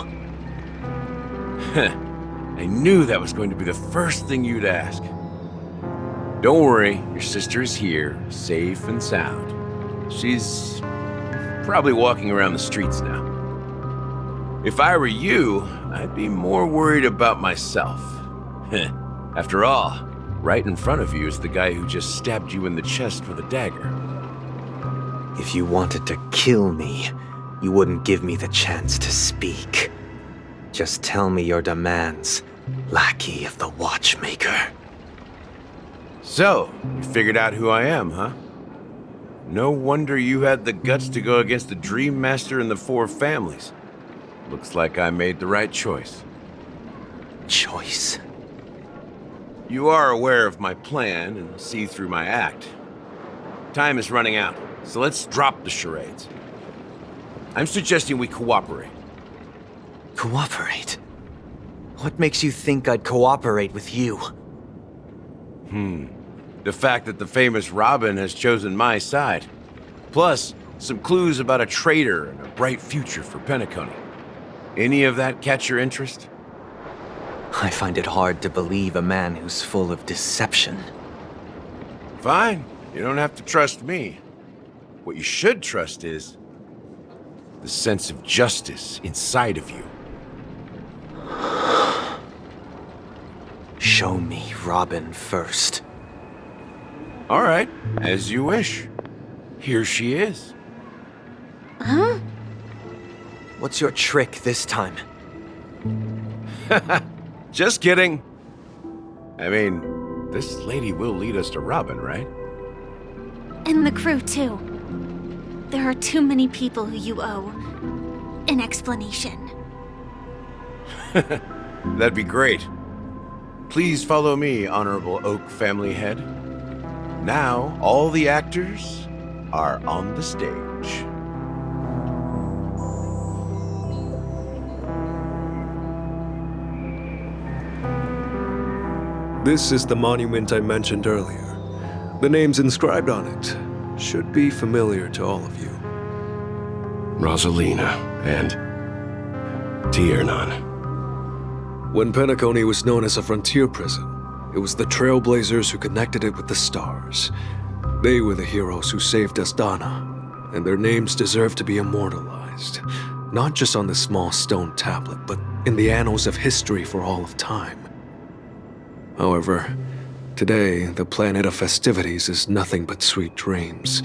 I knew that was going to be the first thing you'd ask. Don't worry, your sister is here, safe and sound. She's probably walking around the streets now. If I were you, I'd be more worried about myself. After all, right in front of you is the guy who just stabbed you in the chest with a dagger. If you wanted to kill me, you wouldn't give me the chance to speak. Just tell me your demands, lackey of the Watchmaker. So, you figured out who I am, huh? No wonder you had the guts to go against the Dream Master and the Four Families. Looks like I made the right choice. Choice? You are aware of my plan and see through my act. Time is running out, so let's drop the charades. I'm suggesting we cooperate. Cooperate? What makes you think I'd cooperate with you? The fact that the famous Robin has chosen my side. Plus, some clues about a traitor and a bright future for Penacony. Any of that catch your interest? I find it hard to believe a man who's full of deception. Fine. You don't have to trust me. What you should trust is the sense of justice inside of you. Show me Robin first. All right, as you wish. Here she is. Huh? What's your trick this time? Just kidding. I mean, this lady will lead us to Robin, right? And the crew, too. There are too many people who you owe an explanation. That'd be great. Please follow me, Honorable Oak Family Head. Now, all the actors are on the stage. This is the monument I mentioned earlier. The names inscribed on it should be familiar to all of you. Rosalina and Tiernan. When Penacony was known as a frontier prison, it was the Trailblazers who connected it with the stars. They were the heroes who saved Astana, and their names deserve to be immortalized, not just on this small stone tablet, but in the annals of history for all of time. However, today, the planet of festivities is nothing but sweet dreams.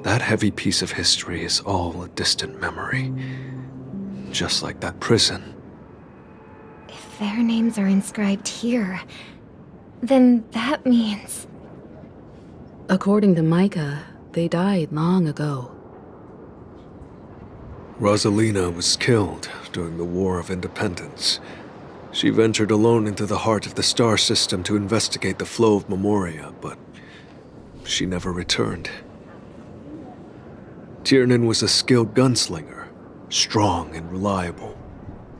That heavy piece of history is all a distant memory, just like that prison. If their names are inscribed here, then that means... According to Micah, they died long ago. Rosalina was killed during the War of Independence. She ventured alone into the heart of the star system to investigate the flow of Memoria, but she never returned. Tiernan was a skilled gunslinger, strong and reliable.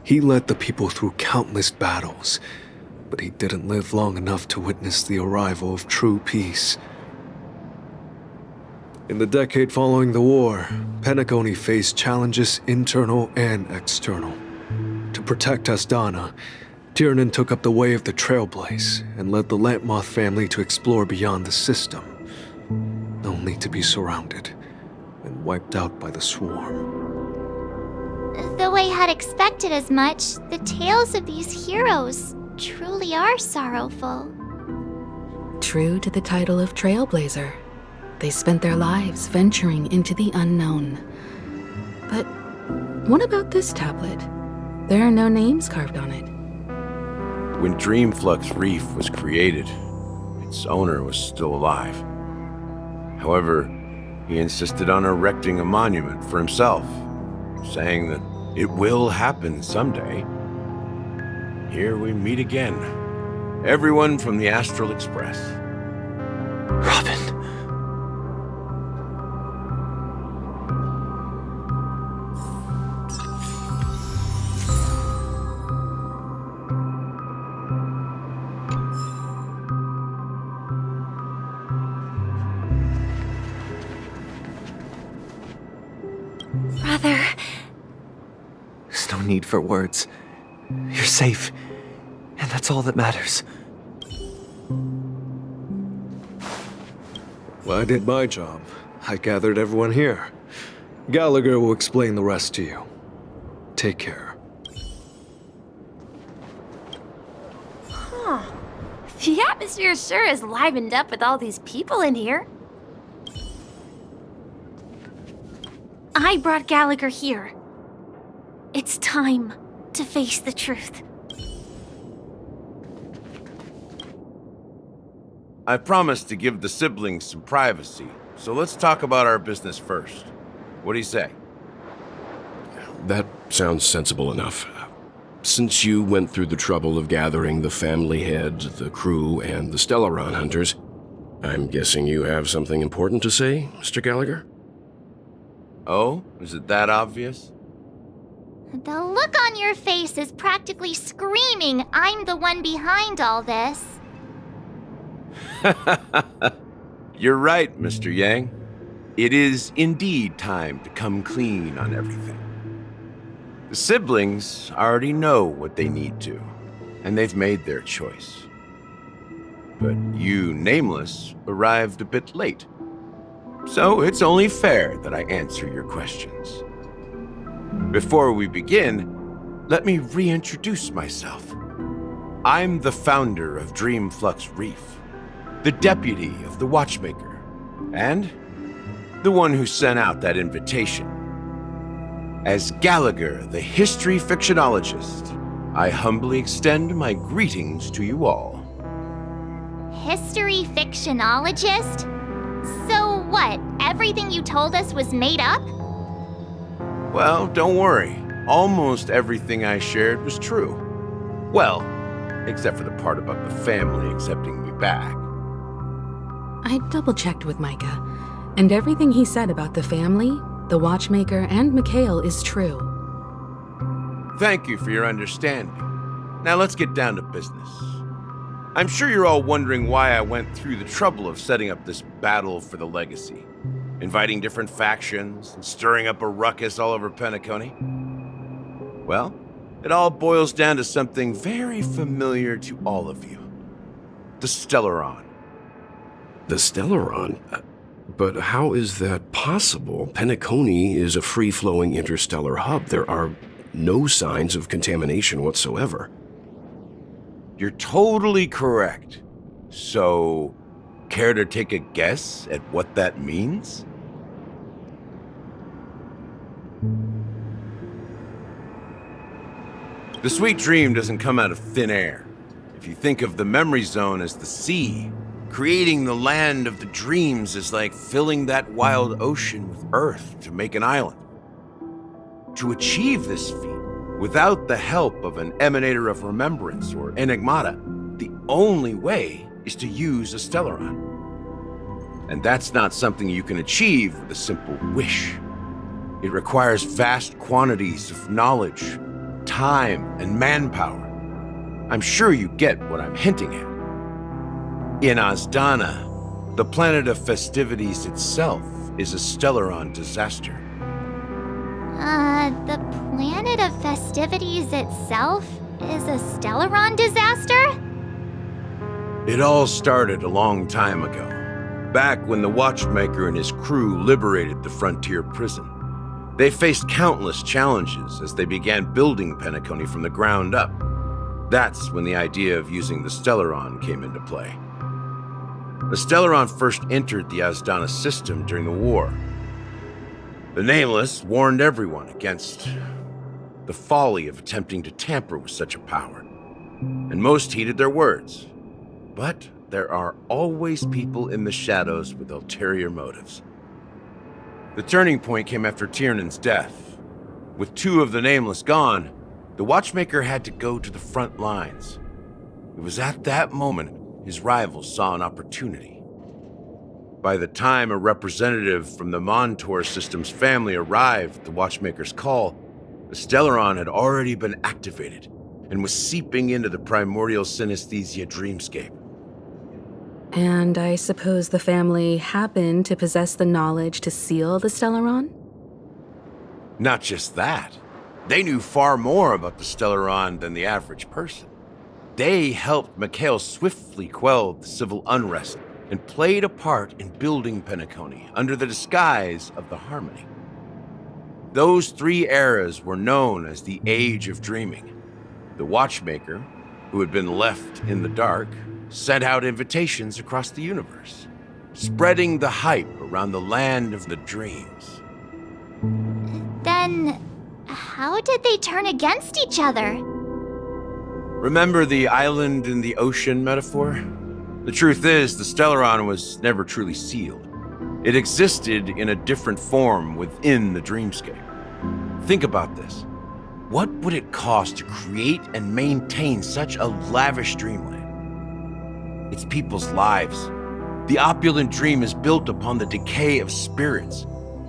He led the people through countless battles, but he didn't live long enough to witness the arrival of true peace. In the decade following the war, Penacony faced challenges internal and external. To protect Astana, Tiernan took up the way of the Trailblaze and led the Lampmoth family to explore beyond the system, only to be surrounded and wiped out by the swarm. Though I had expected as much, the tales of these heroes truly are sorrowful. True to the title of Trailblazer, they spent their lives venturing into the unknown. But what about this tablet? There are no names carved on it. When Dreamflux Reef was created, its owner was still alive. However, he insisted on erecting a monument for himself, saying that it will happen someday. Here we meet again. Everyone from the Astral Express. Robin. Brother. There's no need for words. You're safe, and that's all that matters. Well, I did my job. I gathered everyone here. Gallagher will explain the rest to you. Take care. Huh. The atmosphere sure is livened up with all these people in here. I brought Gallagher here. It's time to face the truth. I promised to give the siblings some privacy, so let's talk about our business first. What do you say? That sounds sensible enough. Since you went through the trouble of gathering the family head, the crew, and the Stellaron hunters, I'm guessing you have something important to say, Mr. Gallagher? Oh? Is it that obvious? The look on your face is practically screaming, I'm the one behind all this. You're right, Mr. Yang. It is indeed time to come clean on everything. The siblings already know what they need to, and they've made their choice. But you, Nameless, arrived a bit late. So it's only fair that I answer your questions. Before we begin, let me reintroduce myself. I'm the founder of Dreamflux Reef, the deputy of the Watchmaker, and the one who sent out that invitation. As Gallagher, the history fictionologist, I humbly extend my greetings to you all. History fictionologist? So what, everything you told us was made up? Well, don't worry. Almost everything I shared was true. Well, except for the part about the family accepting me back. I double-checked with Micah, and everything he said about the family, the Watchmaker, and Mikhail is true. Thank you for your understanding. Now let's get down to business. I'm sure you're all wondering why I went through the trouble of setting up this battle for the legacy, inviting different factions and stirring up a ruckus all over Penacony. Well, it all boils down to something very familiar to all of you. The Stellaron. The Stellaron? But how is that possible? Penacony is a free-flowing interstellar hub. There are no signs of contamination whatsoever. You're totally correct. So, care to take a guess at what that means? The sweet dream doesn't come out of thin air. If you think of the memory zone as the sea, creating the land of the dreams is like filling that wild ocean with earth to make an island. To achieve this feat Without the help of an emanator of remembrance or enigmata, the only way is to use a Stellaron. And that's not something you can achieve with a simple wish. It requires vast quantities of knowledge, time, and manpower. I'm sure you get what I'm hinting at. In Azdana, the planet of festivities itself is a Stellaron disaster. The planet of festivities itself is a Stellaron disaster? It all started a long time ago, back when the Watchmaker and his crew liberated the frontier prison. They faced countless challenges as they began building Penacony from the ground up. That's when the idea of using the Stellaron came into play. The Stellaron first entered the Azdana system during the war. The Nameless warned everyone against the folly of attempting to tamper with such a power, and most heeded their words. But there are always people in the shadows with ulterior motives. The turning point came after Tiernan's death. With 2 of the Nameless gone, the Watchmaker had to go to the front lines. It was at that moment his rivals saw an opportunity. By the time a representative from the Montour Systems family arrived at the Watchmaker's call, the Stellaron had already been activated and was seeping into the primordial synesthesia dreamscape. And I suppose the family happened to possess the knowledge to seal the Stellaron? Not just that. They knew far more about the Stellaron than the average person. They helped Mikhail swiftly quell the civil unrest and played a part in building Penacony under the disguise of the Harmony. Those 3 eras were known as the Age of Dreaming. The Watchmaker, who had been left in the dark, sent out invitations across the universe, spreading the hype around the land of the dreams. Then, how did they turn against each other? Remember the island in the ocean metaphor? The truth is, the Stellaron was never truly sealed. It existed in a different form within the dreamscape. Think about this. What would it cost to create and maintain such a lavish dreamland? It's people's lives. The opulent dream is built upon the decay of spirits,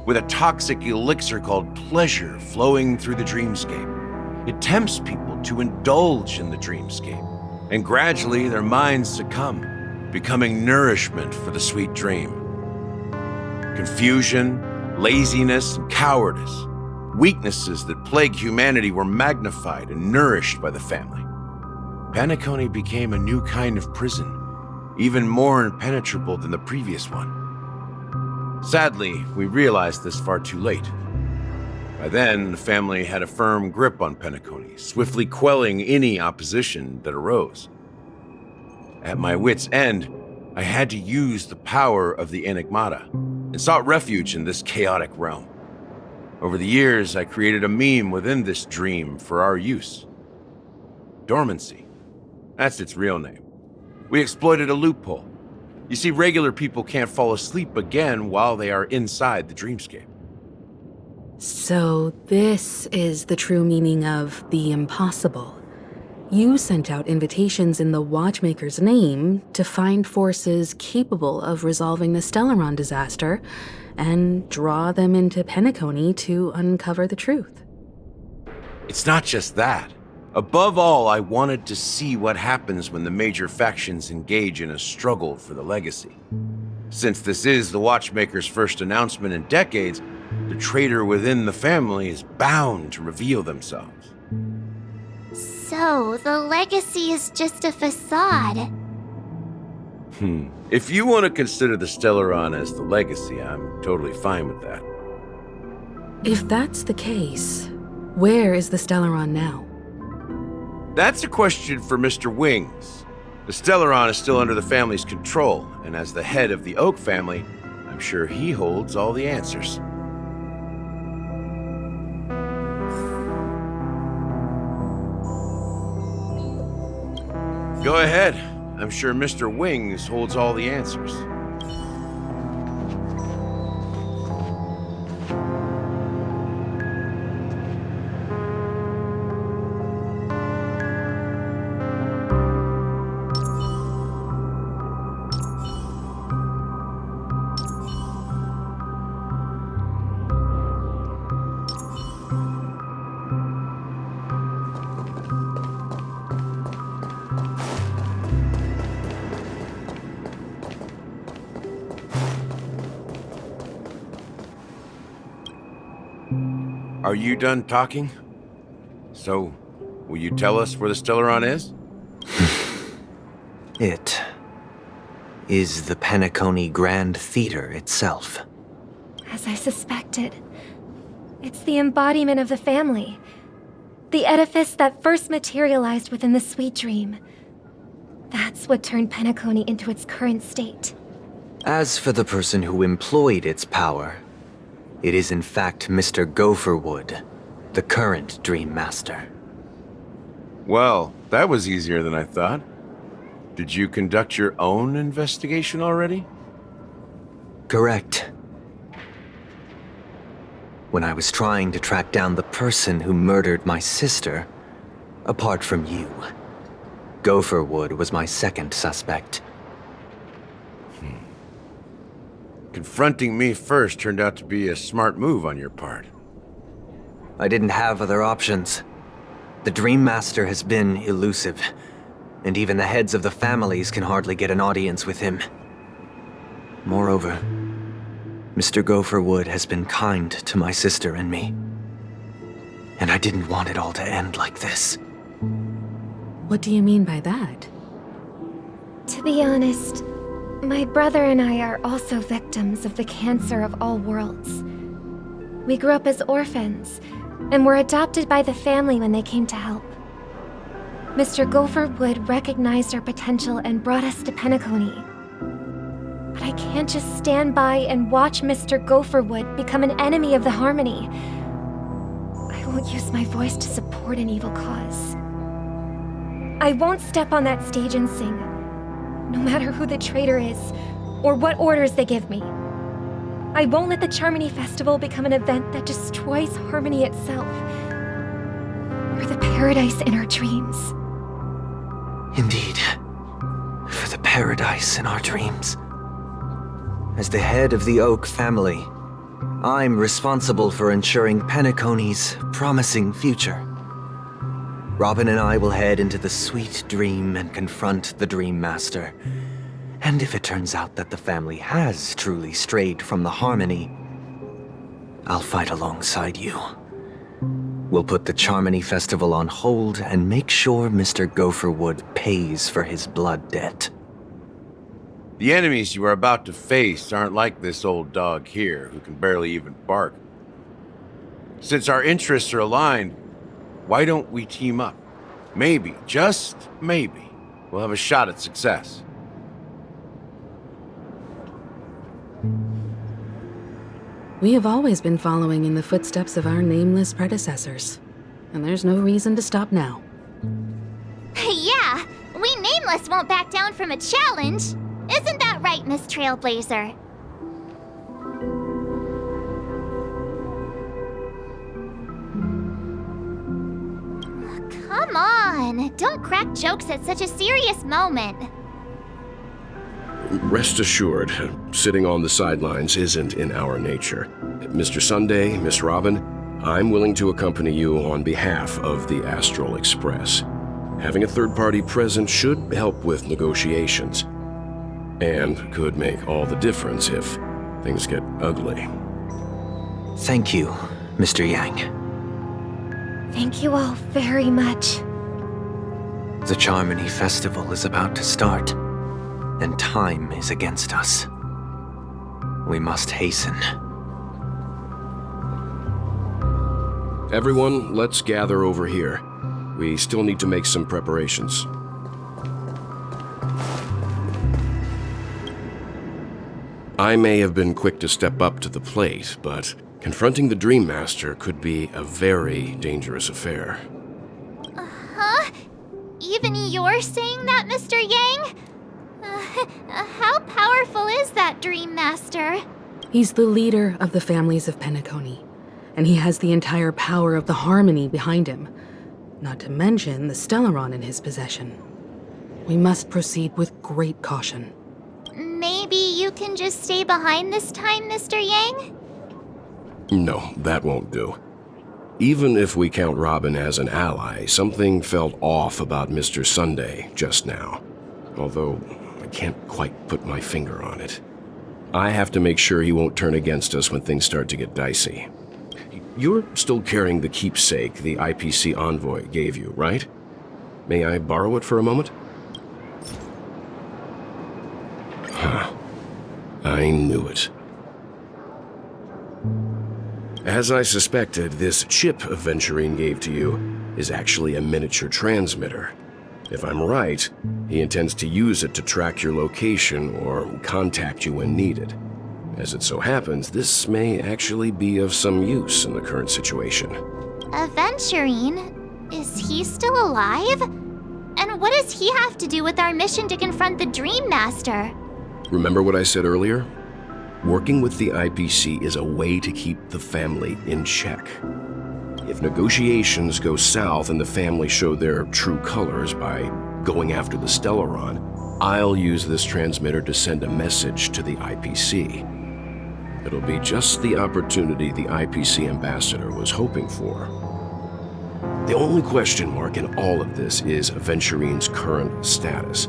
with a toxic elixir called pleasure flowing through the dreamscape. It tempts people to indulge in the dreamscape, and gradually their minds succumb, becoming nourishment for the sweet dream. Confusion, laziness, and cowardice, weaknesses that plague humanity, were magnified and nourished by the family. Penacony became a new kind of prison, even more impenetrable than the previous one. Sadly, we realized this far too late. By then, the family had a firm grip on Penacony, swiftly quelling any opposition that arose. At my wit's end, I had to use the power of the Enigmata, and sought refuge in this chaotic realm. Over the years, I created a meme within this dream for our use. Dormancy. That's its real name. We exploited a loophole. You see, regular people can't fall asleep again while they are inside the dreamscape. So this is the true meaning of the impossible. You sent out invitations in the Watchmaker's name to find forces capable of resolving the Stellaron disaster and draw them into Penacony to uncover the truth. It's not just that. Above all, I wanted to see what happens when the major factions engage in a struggle for the legacy. Since this is the Watchmaker's first announcement in decades, the traitor within the family is bound to reveal themselves. So, the legacy is just a facade. If you want to consider the Stellaron as the legacy, I'm totally fine with that. If that's the case, where is the Stellaron now? That's a question for Mr. Wings. The Stellaron is still under the family's control, and as the head of the Oak family, I'm sure he holds all the answers. Go ahead. I'm sure Mr. Wings holds all the answers. Are you done talking? So, will you tell us where the Stellaron is? It is the Penacony Grand Theater itself. As I suspected, it's the embodiment of the family. The edifice that first materialized within the Sweet Dream. That's what turned Penacony into its current state. As for the person who employed its power, it is in fact Mr. Gopherwood, the current Dream Master. Well, that was easier than I thought. Did you conduct your own investigation already? Correct. When I was trying to track down the person who murdered my sister, apart from you, Gopherwood was my second suspect. Confronting me first turned out to be a smart move on your part. I didn't have other options. The Dream Master has been elusive, and even the heads of the families can hardly get an audience with him. Moreover, Mr. Gopherwood has been kind to my sister and me. And I didn't want it all to end like this. What do you mean by that? To be honest, my brother and I are also victims of the cancer of all worlds. We grew up as orphans, and were adopted by the family when they came to help. Mr. Gopherwood recognized our potential and brought us to Penacony. But I can't just stand by and watch Mr. Gopherwood become an enemy of the Harmony. I won't use my voice to support an evil cause. I won't step on that stage and sing, no matter who the traitor is, or what orders they give me. I won't let the Charmony Festival become an event that destroys Harmony itself, or the paradise in our dreams. Indeed, for the paradise in our dreams. As the head of the Oak family, I'm responsible for ensuring Penacony's promising future. Robin and I will head into the Sweet Dream and confront the Dream Master. And if it turns out that the family has truly strayed from the Harmony, I'll fight alongside you. We'll put the Charmony Festival on hold and make sure Mr. Gopherwood pays for his blood debt. The enemies you are about to face aren't like this old dog here, who can barely even bark. Since our interests are aligned, why don't we team up? Maybe, just maybe, we'll have a shot at success. We have always been following in the footsteps of our nameless predecessors, and there's no reason to stop now. Yeah, we Nameless won't back down from a challenge. Isn't that right, Miss Trailblazer? Come on, don't crack jokes at such a serious moment. Rest assured, sitting on the sidelines isn't in our nature. Mr. Sunday, Miss Robin, I'm willing to accompany you on behalf of the Astral Express. Having a third party present should help with negotiations, and could make all the difference if things get ugly. Thank you, Mr. Yang. Thank you all very much. The Charmony Festival is about to start, and time is against us. We must hasten. Everyone, let's gather over here. We still need to make some preparations. I may have been quick to step up to the plate, but confronting the Dream Master could be a very dangerous affair. Huh? Even you're saying that, Mr. Yang? How powerful is that Dream Master? He's the leader of the families of Penacony, and he has the entire power of the Harmony behind him, not to mention the Stellaron in his possession. We must proceed with great caution. Maybe you can just stay behind this time, Mr. Yang? No, that won't do. Even if we count Robin as an ally, something felt off about Mr. Sunday just now. Although, I can't quite put my finger on it. I have to make sure he won't turn against us when things start to get dicey. You're still carrying the keepsake the IPC envoy gave you, right? May I borrow it for a moment? Huh. I knew it. As I suspected, this chip Aventurine gave to you is actually a miniature transmitter. If I'm right, he intends to use it to track your location or contact you when needed. As it so happens, this may actually be of some use in the current situation. Aventurine? Is he still alive? And what does he have to do with our mission to confront the Dream Master? Remember what I said earlier? Working with the IPC is a way to keep the family in check. If negotiations go south and the family show their true colors by going after the Stellaron, I'll use this transmitter to send a message to the IPC. It'll be just the opportunity the IPC ambassador was hoping for. The only question mark in all of this is Aventurine's current status.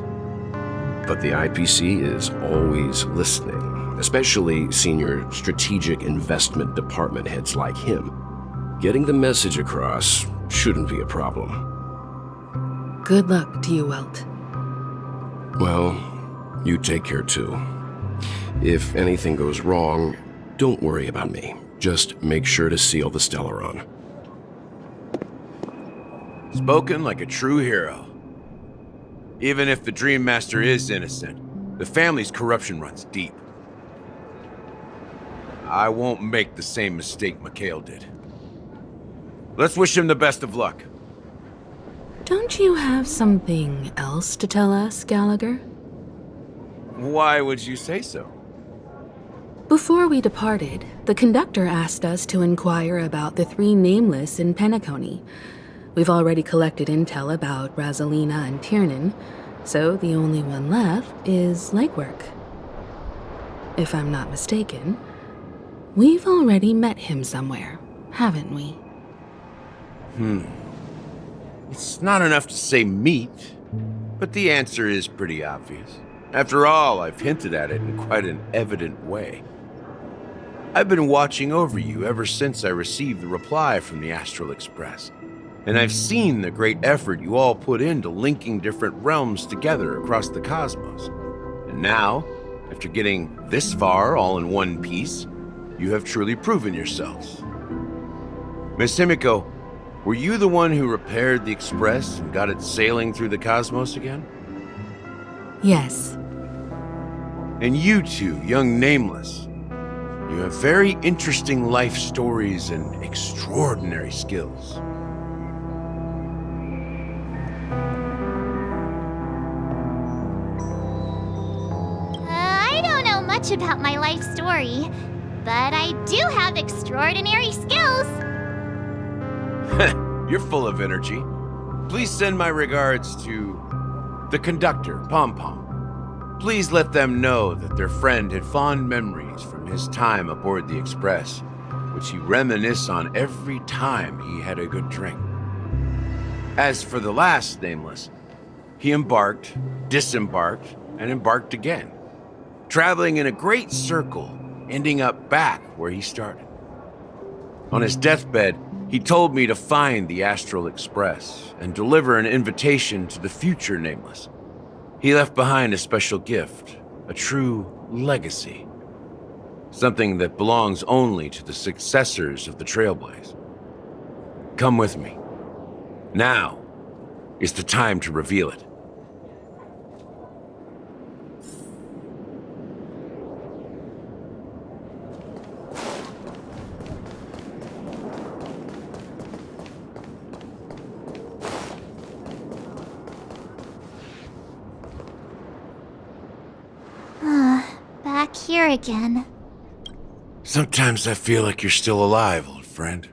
But the IPC is always listening, especially senior strategic investment department heads like him. Getting the message across shouldn't be a problem. Good luck to you, Welt. Well, you take care too. If anything goes wrong, don't worry about me. Just make sure to seal the Stellaron. Spoken like a true hero. Even if the Dream Master is innocent, the family's corruption runs deep. I won't make the same mistake Mikhail did. Let's wish him the best of luck. Don't you have something else to tell us, Gallagher? Why would you say so? Before we departed, the conductor asked us to inquire about the 3 nameless in Penacony. We've already collected intel about Rosalina and Tiernan, so the only one left is legwork. If I'm not mistaken, we've already met him somewhere, haven't we? It's not enough to say meet, but the answer is pretty obvious. After all, I've hinted at it in quite an evident way. I've been watching over you ever since I received the reply from the Astral Express, and I've seen the great effort you all put into linking different realms together across the cosmos. And now, after getting this far all in one piece, you have truly proven yourselves. Miss Himiko, were you the one who repaired the Express and got it sailing through the cosmos again? Yes. And you two, young Nameless, you have very interesting life stories and extraordinary skills. I don't know much about my life story, but I do have extraordinary skills. You're full of energy. Please send my regards to the conductor, Pom Pom. Please let them know that their friend had fond memories from his time aboard the Express, which he reminisced on every time he had a good drink. As for the last Nameless, he embarked, disembarked, and embarked again, traveling in a great circle, ending up back where he started. On his deathbed, he told me to find the Astral Express and deliver an invitation to the future Nameless. He left behind a special gift, a true legacy. Something that belongs only to the successors of the Trailblaze. Come with me. Now is the time to reveal it. Back here again. Sometimes I feel like you're still alive, old friend.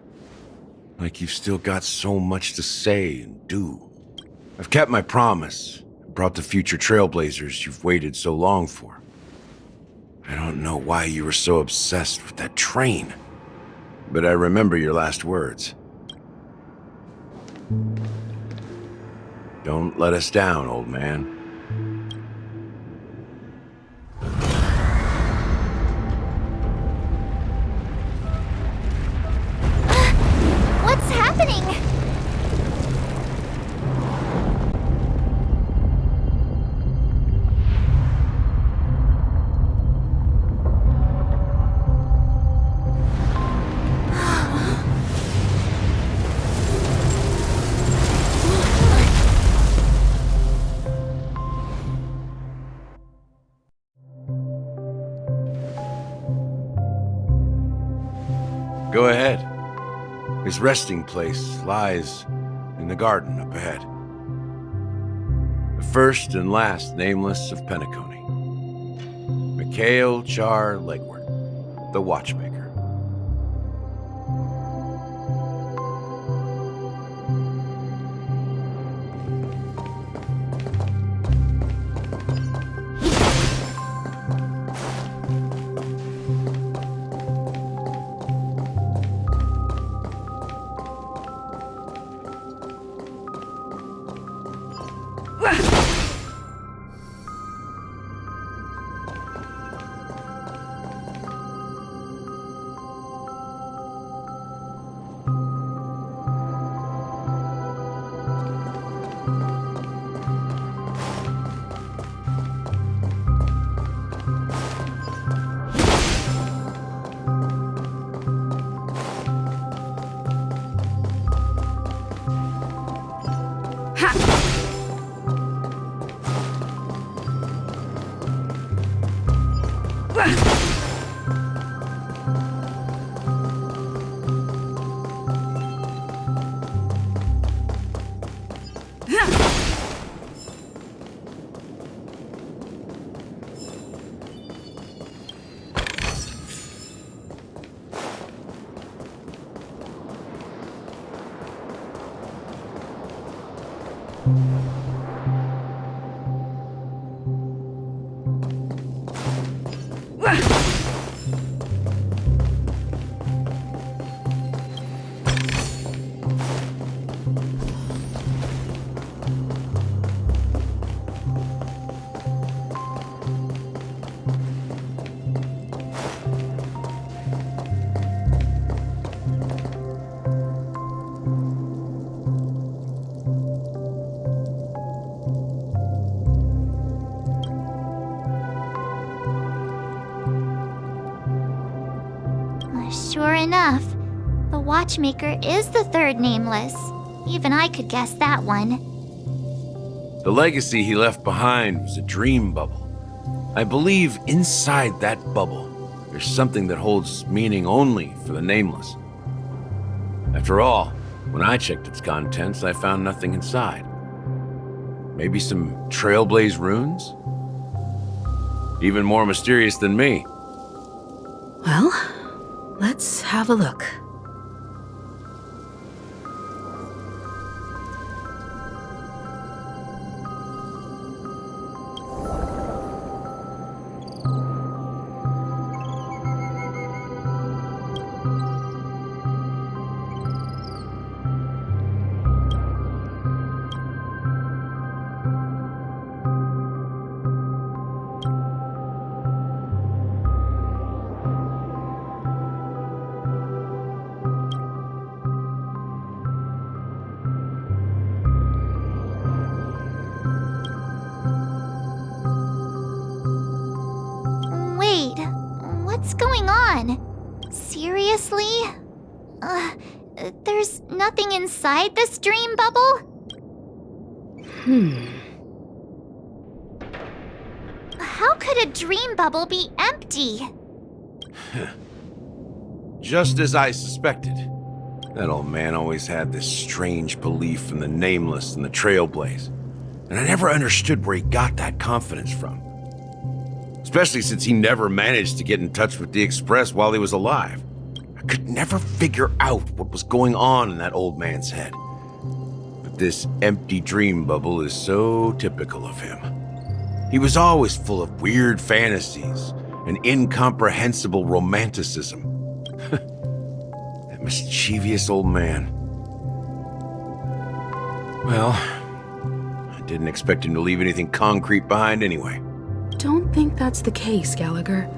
Like you've still got so much to say and do. I've kept my promise and brought the future Trailblazers you've waited so long for. I don't know why you were so obsessed with that train, but I remember your last words. Don't let us down, old man. Go ahead. His resting place lies in the garden up ahead. The first and last nameless of Penacony. Mikhail Char Legward, the Watchmaker. Sure enough, the Watchmaker is the third nameless. Even I could guess that one. The legacy he left behind was a dream bubble. I believe inside that bubble, there's something that holds meaning only for the nameless. After all, when I checked its contents, I found nothing inside. Maybe some Trailblaze runes? Even more mysterious than me. Well, let's have a look. What's going on? Seriously? There's nothing inside this dream bubble? How could a dream bubble be empty? Just as I suspected. That old man always had this strange belief in the nameless and the Trailblaze. And I never understood where he got that confidence from. Especially since he never managed to get in touch with the Express while he was alive. I could never figure out what was going on in that old man's head. But this empty dream bubble is so typical of him. He was always full of weird fantasies and incomprehensible romanticism. That mischievous old man. Well, I didn't expect him to leave anything concrete behind anyway. Don't think that's the case, Gallagher.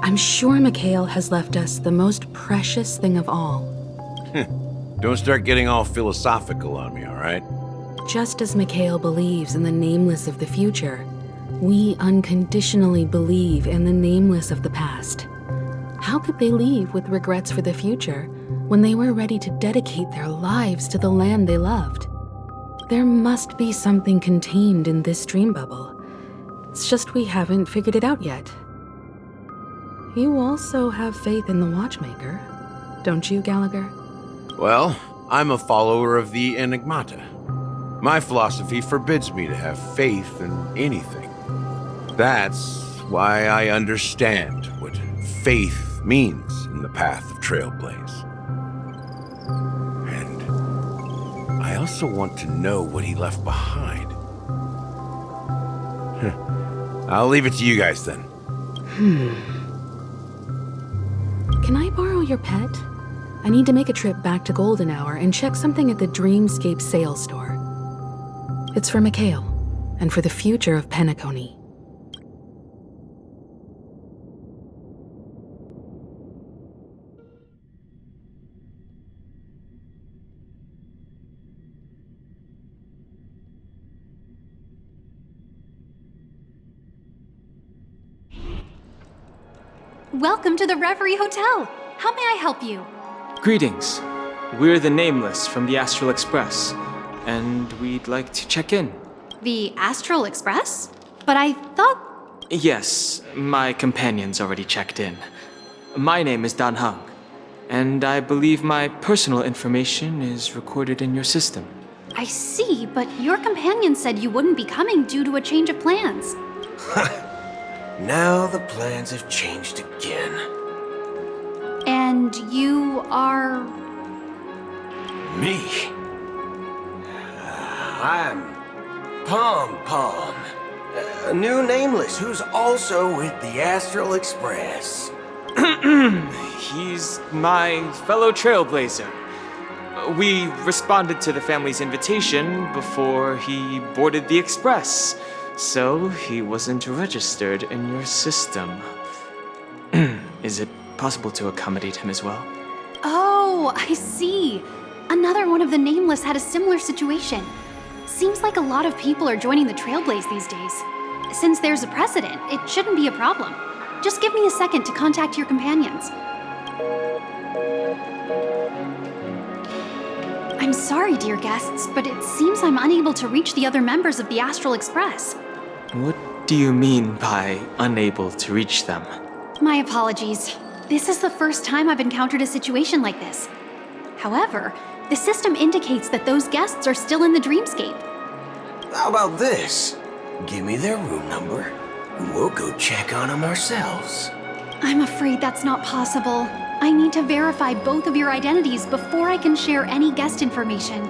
I'm sure Mikhail has left us the most precious thing of all. Don't start getting all philosophical on me, all right? Just as Mikhail believes in the nameless of the future, we unconditionally believe in the nameless of the past. How could they leave with regrets for the future when they were ready to dedicate their lives to the land they loved? There must be something contained in this dream bubble. It's just we haven't figured it out yet. You also have faith in the Watchmaker. don't you, Gallagher? Well, I'm a follower of the Enigmata. My philosophy forbids me to have faith in anything. That's why I understand what faith means in the path of Trailblaze. And I also want to know what he left behind. I'll leave it to you guys then. Can I borrow your pet? I need to make a trip back to Golden Hour and check something at the Dreamscape sales store. It's for Mikhail, and for the future of Penacony. Welcome to the Reverie Hotel. How may I help you? Greetings. We're the Nameless from the Astral Express, and we'd like to check in. The Astral Express? But I thought... Yes, my companion's already checked in. My name is Dan Hung, and I believe my personal information is recorded in your system. I see, but your companion said you wouldn't be coming due to a change of plans. Now the plans have changed again. And you are... Me? I'm Pom Pom, a new Nameless who's also with the Astral Express. He's my fellow Trailblazer. We responded to the family's invitation before he boarded the Express, so he wasn't registered in your system. Is it possible to accommodate him as well? Oh, I see. Another one of the Nameless had a similar situation. Seems like a lot of people are joining the Trailblaze these days. Since there's a precedent, it shouldn't be a problem. Just give me a second to contact your companions. I'm sorry, dear guests, but it seems I'm unable to reach the other members of the Astral Express. What do you mean by unable to reach them? My apologies. This is the first time I've encountered a situation like this. However, the system indicates that those guests are still in the Dreamscape. How about this? Give me their room number, and we'll go check on them ourselves. I'm afraid that's not possible. I need to verify both of your identities before I can share any guest information.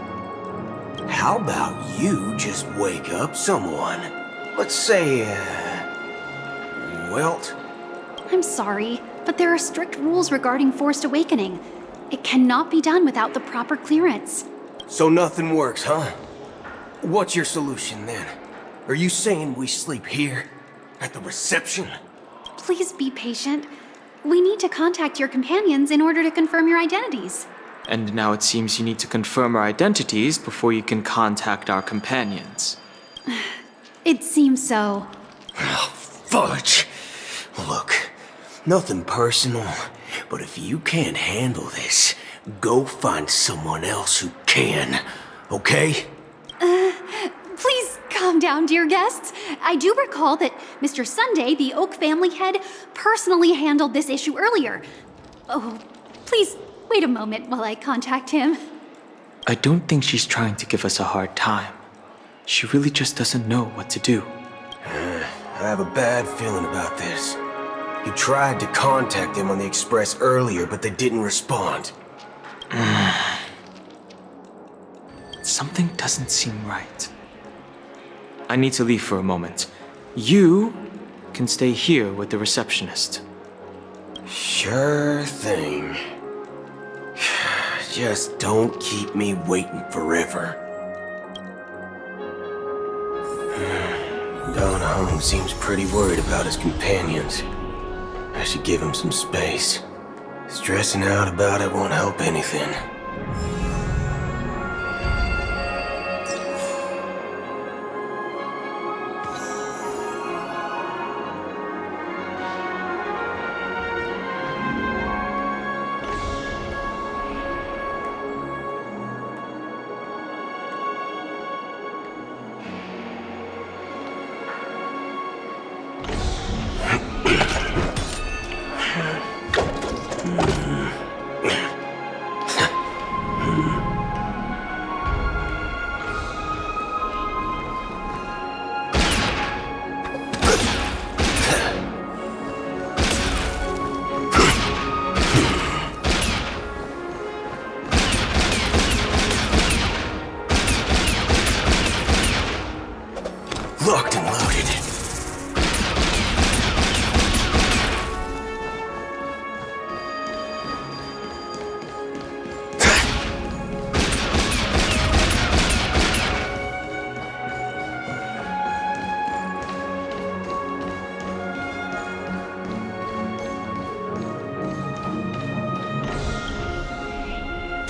How about you just wake up someone? Let's say, Welt? I'm sorry, but there are strict rules regarding forced awakening. It cannot be done without the proper clearance. So nothing works, huh? What's your solution then? Are you saying we sleep here? At the reception? Please be patient. We need to contact your companions in order to confirm your identities. And now it seems you need to confirm our identities before you can contact our companions. It seems so. Oh, fudge! Look, nothing personal, but if you can't handle this, go find someone else who can, okay? Please calm down, dear guests. I do recall that Mr. Sunday, the Oak family head, personally handled this issue earlier. Oh, please wait a moment while I contact him. I don't think she's trying to give us a hard time. She really just doesn't know what to do. I have a bad feeling about this. You tried to contact them on the Express earlier, but they didn't respond. Something doesn't seem right. I need to leave for a moment. You can stay here with the receptionist. Sure thing. Just don't keep me waiting forever. Don Hung seems pretty worried about his companions. I should give him some space. Stressing out about it won't help anything.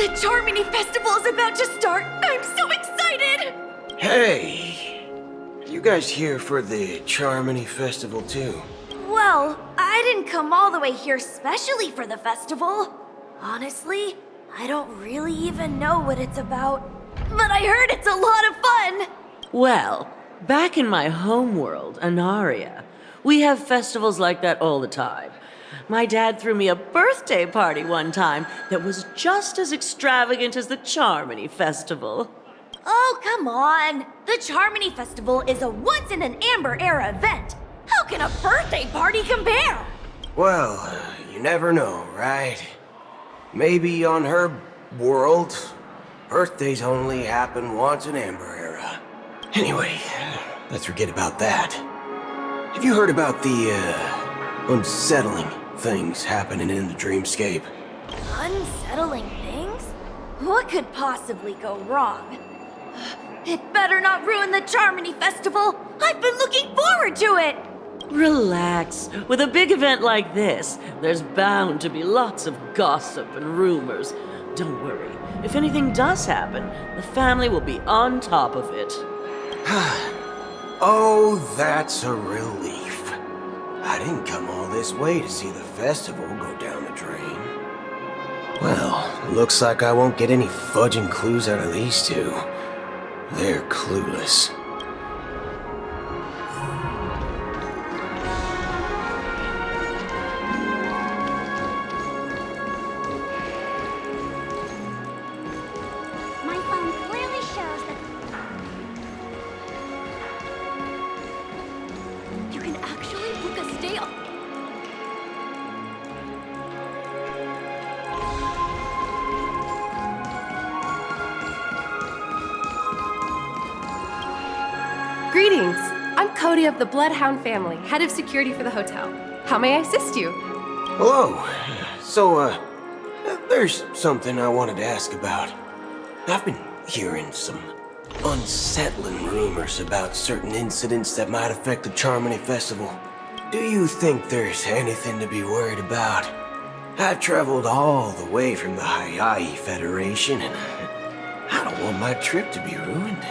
The Charmony Festival is about to start! I'm so excited! Hey! You guys here for the Charmony Festival too? Well, I didn't come all the way here specially for the festival. Honestly, I don't really even know what it's about. But I heard it's a lot of fun! Well, back in my home world, Anaria, we have festivals like that all the time. My dad threw me a birthday party one time that was just as extravagant as the Charmony Festival. Oh, come on! The Charmony Festival is a once-in-an-Amber-era event! How can a birthday party compare? Well, you never know, right? Maybe on her world, birthdays only happen once in Amber Era. Anyway, let's forget about that. Have you heard about the, unsettling things happening in the dreamscape? Unsettling things? What could possibly go wrong? It better not ruin the Charmony Festival! I've been looking forward to it! Relax. With a big event like this, there's bound to be lots of gossip and rumors. Don't worry. If anything does happen, the family will be on top of it. Oh, that's a relief. I didn't come all this way to see the festival go down the drain. Well, looks like I won't get any fudging clues out of these two. They're clueless. My phone clearly shows that You can actually book a stay on... Greetings! I'm Cody of the Bloodhound family, head of security for the hotel. How may I assist you? Hello. So, there's something I wanted to ask about. I've been hearing some unsettling rumors about certain incidents that might affect the Charmony Festival. Do you think there's anything to be worried about? I've traveled all the way from the Hayahi Federation, and I don't want my trip to be ruined.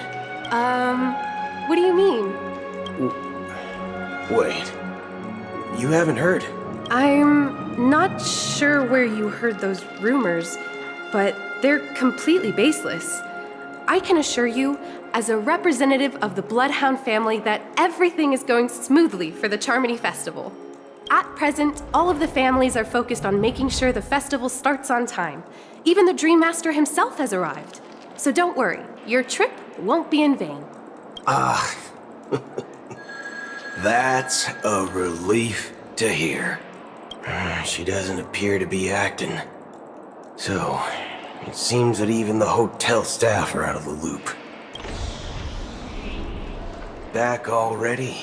What do you mean? Wait. You haven't heard? I'm not sure where you heard those rumors, but they're completely baseless. I can assure you, as a representative of the Bloodhound family, that everything is going smoothly for the Charmony Festival. At present, all of the families are focused on making sure the festival starts on time. Even the Dream Master himself has arrived. So don't worry, your trip won't be in vain. Ah, that's a relief to hear. She doesn't appear to be acting. So, it seems that even the hotel staff are out of the loop. Back already?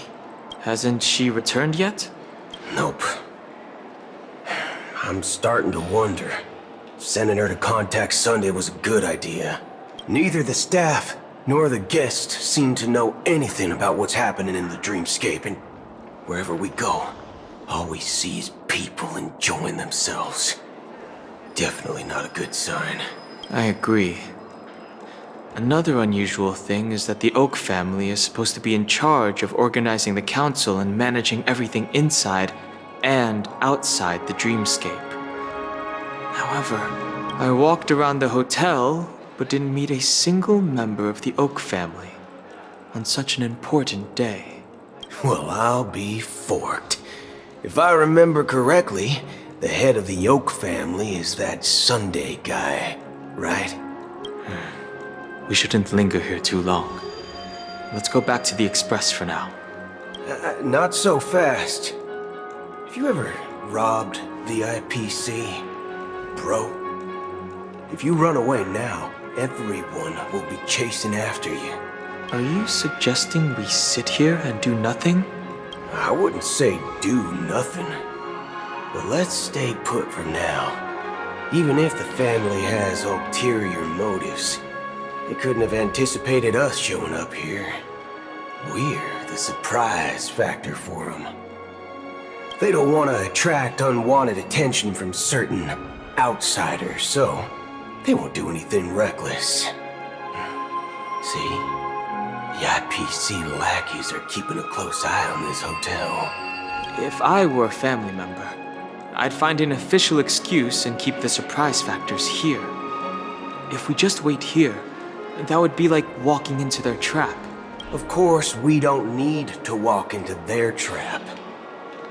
Hasn't she returned yet? Nope. I'm starting to wonder. Sending her to Contact Sunday was a good idea. Neither the staff nor the guests seem to know anything about what's happening in the dreamscape, and wherever we go, all we see is people enjoying themselves. Definitely not a good sign. I agree. Another unusual thing is that the Oak family is supposed to be in charge of organizing the council and managing everything inside and outside the dreamscape. However, I walked around the hotel but didn't meet a single member of the Oak family on such an important day. Well, I'll be forked. If I remember correctly, the head of the Oak family is that Sunday guy, right? We shouldn't linger here too long. Let's go back to the Express for now. Not so fast. Have you ever robbed the IPC, bro? If you run away now, everyone will be chasing after you. Are you suggesting we sit here and do nothing? I wouldn't say do nothing. But let's stay put for now. Even if the family has ulterior motives, they couldn't have anticipated us showing up here. We're the surprise factor for them. They don't want to attract unwanted attention from certain outsiders, so They won't do anything reckless. See? The IPC lackeys are keeping a close eye on this hotel. If I were a family member, I'd find an official excuse and keep the surprise factors here. If we just wait here, that would be like walking into their trap. Of course, we don't need to walk into their trap.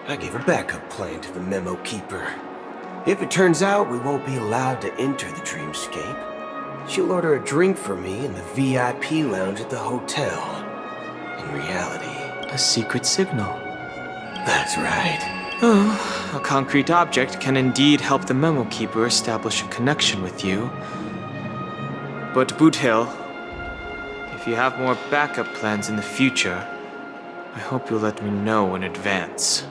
I gave a backup plan to the memo keeper. If it turns out we won't be allowed to enter the dreamscape, she'll order a drink for me in the VIP lounge at the hotel. In reality, a secret signal. That's right. Oh, a concrete object can indeed help the memo keeper establish a connection with you. But Boot Hill, if you have more backup plans in the future, I hope you'll let me know in advance.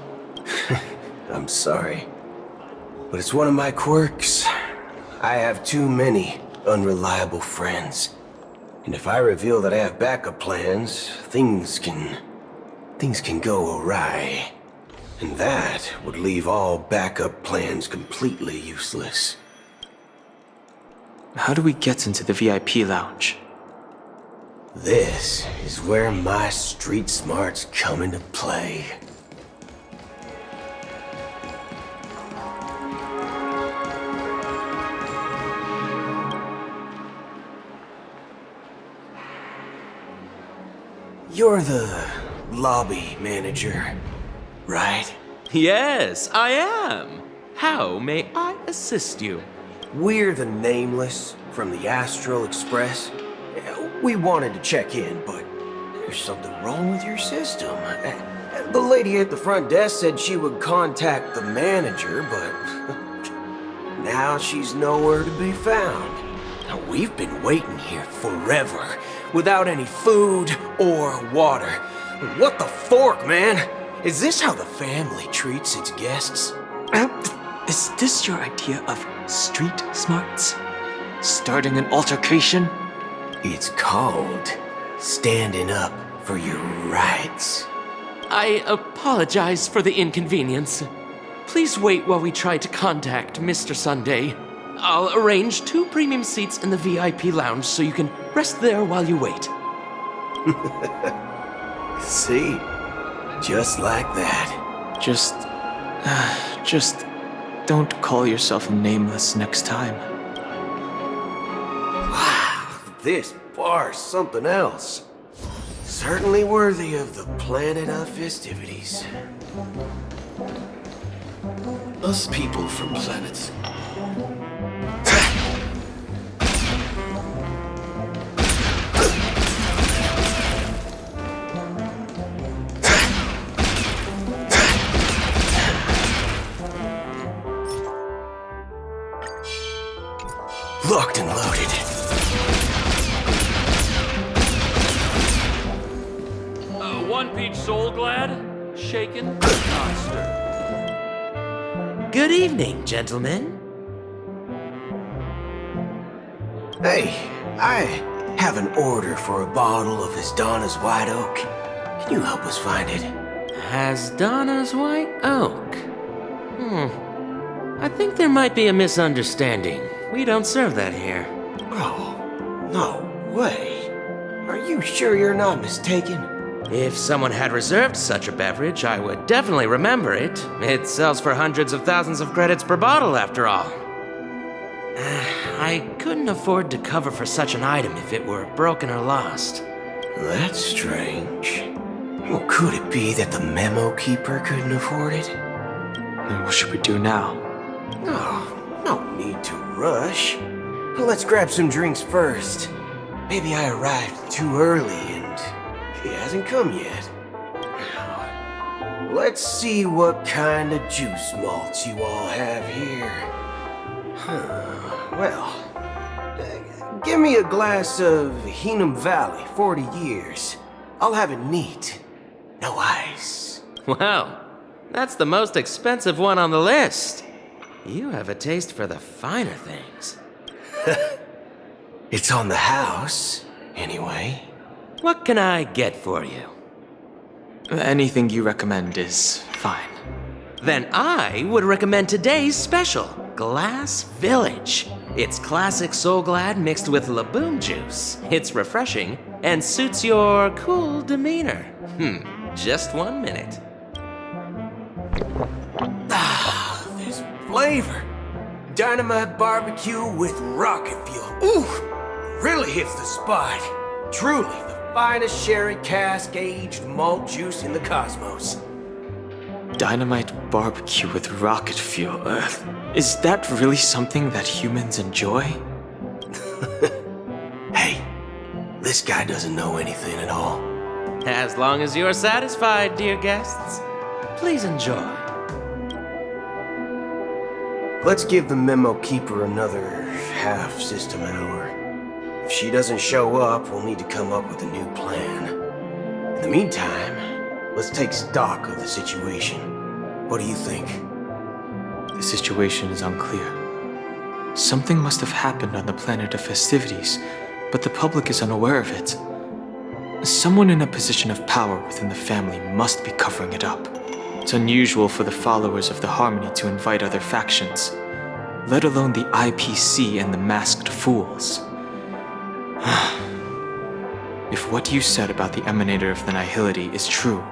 I'm sorry, but it's one of my quirks. I have too many unreliable friends. And if I reveal that I have backup plans, things can go awry. And that would leave all backup plans completely useless. How do we get into the VIP lounge? This is where my street smarts come into play. You're the lobby manager, right? Yes, I am. How may I assist you? We're the Nameless from the Astral Express. We wanted to check in, but there's something wrong with your system. The lady at the front desk said she would contact the manager, but now she's nowhere to be found. Now, we've been waiting here forever, without any food or water. What the fork, man? Is this how the family treats its guests? Is this your idea of street smarts? Starting an altercation? It's called standing up for your rights. I apologize for the inconvenience. Please wait while we try to contact Mr. Sunday. I'll arrange 2 premium seats in the VIP lounge so you can rest there while you wait. See? Just like that. Just don't call yourself Nameless next time. Wow, this bar's something else. Certainly worthy of the planet of festivities. Us people from planets. Locked and loaded. One peach soul glad, shaken, not stirred. Good evening, gentlemen. Hey, I have an order for a bottle of Hasdana's White Oak. Can you help us find it? Hasdana's White Oak? I think there might be a misunderstanding. We don't serve that here. Oh, no way. Are you sure you're not mistaken? If someone had reserved such a beverage, I would definitely remember it. It sells for hundreds of thousands of credits per bottle, after all. I couldn't afford to cover for such an item if it were broken or lost. That's strange. Well, could it be that the memo keeper couldn't afford it? Then what should we do now? Oh, no need to rush. Let's grab some drinks first. Maybe I arrived too early and he hasn't come yet. Let's see what kind of juice malts you all have here. Well, give me a glass of Heenum Valley, 40 years. I'll have it neat. No ice. Wow, that's the most expensive one on the list. You have a taste for the finer things. It's on the house, anyway. What can I get for you? Anything you recommend is fine. Then I would recommend today's special, Glass Village. It's classic Soul Glad mixed with Laboom juice. It's refreshing and suits your cool demeanor. Just 1 minute. Ah, this flavor. Dynamite barbecue with rocket fuel. Ooh, really hits the spot. Truly the finest sherry cask-aged malt juice in the cosmos. Dynamite barbecue with rocket fuel. Is that really something that humans enjoy? Hey, this guy doesn't know anything at all. As long as you're satisfied, dear guests, please enjoy. Let's give the memo keeper another half system hour. If she doesn't show up, we'll need to come up with a new plan. In the meantime, let's take stock of the situation. What do you think? The situation is unclear. Something must have happened on the planet of festivities, but the public is unaware of it. Someone in a position of power within the family must be covering it up. It's unusual for the followers of the Harmony to invite other factions, let alone the IPC and the Masked Fools. If what you said about the Emanator of the Nihility is true,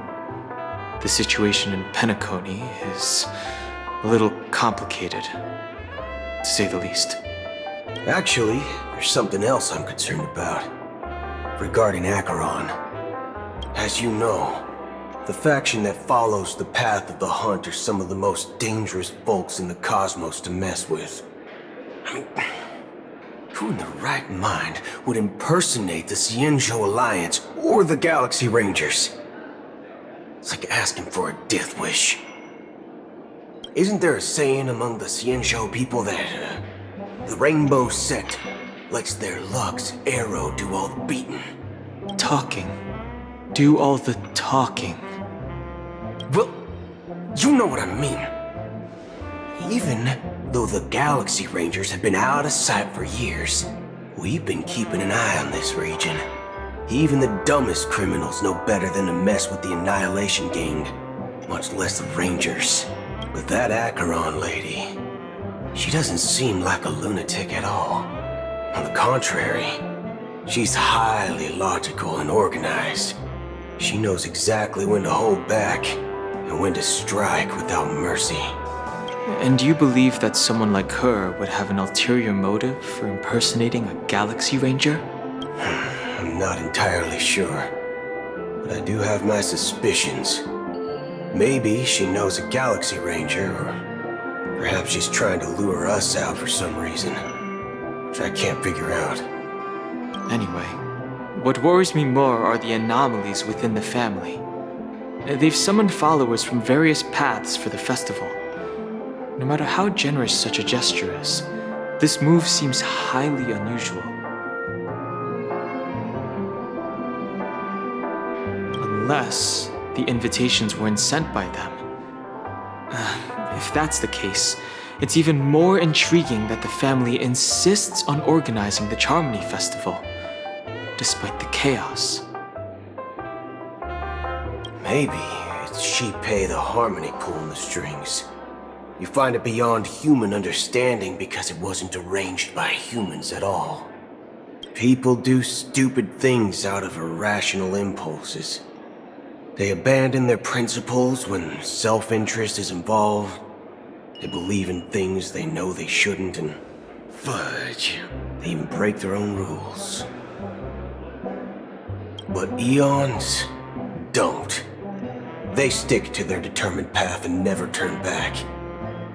the situation in Penacony is a little complicated, to say the least. Actually, there's something else I'm concerned about. Regarding Acheron. As you know, the faction that follows the path of the Hunt are some of the most dangerous folks in the cosmos to mess with. I mean, who in their right mind would impersonate the Cienjo Alliance or the Galaxy Rangers? It's like asking for a death wish. Isn't there a saying among the Cienjo people that the Rainbow Sect lets their Lux arrow do all the beating? Talking. Do all the talking. Well, you know what I mean. Even though the Galaxy Rangers have been out of sight for years, we've been keeping an eye on this region. Even the dumbest criminals know better than to mess with the Annihilation Gang, much less the Rangers. But that Acheron lady, she doesn't seem like a lunatic at all. On the contrary, she's highly logical and organized. She knows exactly when to hold back and when to strike without mercy. And do you believe that someone like her would have an ulterior motive for impersonating a Galaxy Ranger? I'm not entirely sure, but I do have my suspicions. Maybe she knows a Galaxy Ranger, or perhaps she's trying to lure us out for some reason, which I can't figure out. Anyway, what worries me more are the anomalies within the family. They've summoned followers from various paths for the festival. No matter how generous such a gesture is, this move seems highly unusual. Unless the invitations weren't sent by them. If that's the case, it's even more intriguing that the family insists on organizing the Charmony Festival, despite the chaos. Maybe it's Shipei the Harmony pulling the strings. You find it beyond human understanding because it wasn't arranged by humans at all. People do stupid things out of irrational impulses. They abandon their principles when self-interest is involved. They believe in things they know they shouldn't, and fudge, they even break their own rules. But Eons don't. They stick to their determined path and never turn back,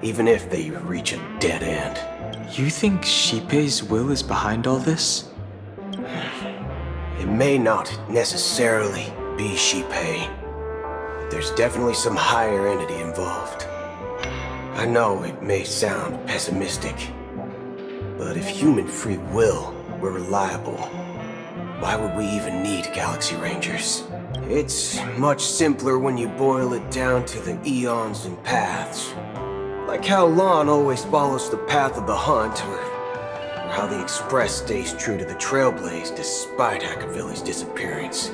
even if they reach a dead end. You think Shipei's will is behind all this? It may not necessarily be Shipei, but there's definitely some higher entity involved. I know it may sound pessimistic, but if human free will were reliable, why would we even need Galaxy Rangers? It's much simpler when you boil it down to the eons and paths. Like how Lon always follows the path of the Hunt, or how the Express stays true to the Trailblaze despite Akavili's disappearance.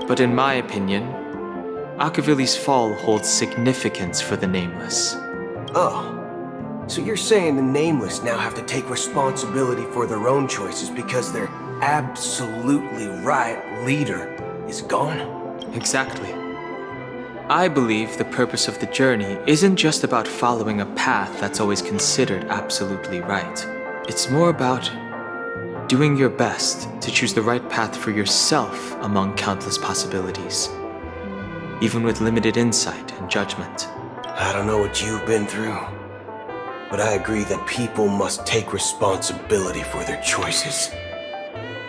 But in my opinion, Akavili's fall holds significance for the Nameless. Oh, so you're saying the Nameless now have to take responsibility for their own choices because their absolutely right leader is gone? Exactly. I believe the purpose of the journey isn't just about following a path that's always considered absolutely right. It's more about doing your best to choose the right path for yourself among countless possibilities, even with limited insight and judgment. I don't know what you've been through, but I agree that people must take responsibility for their choices,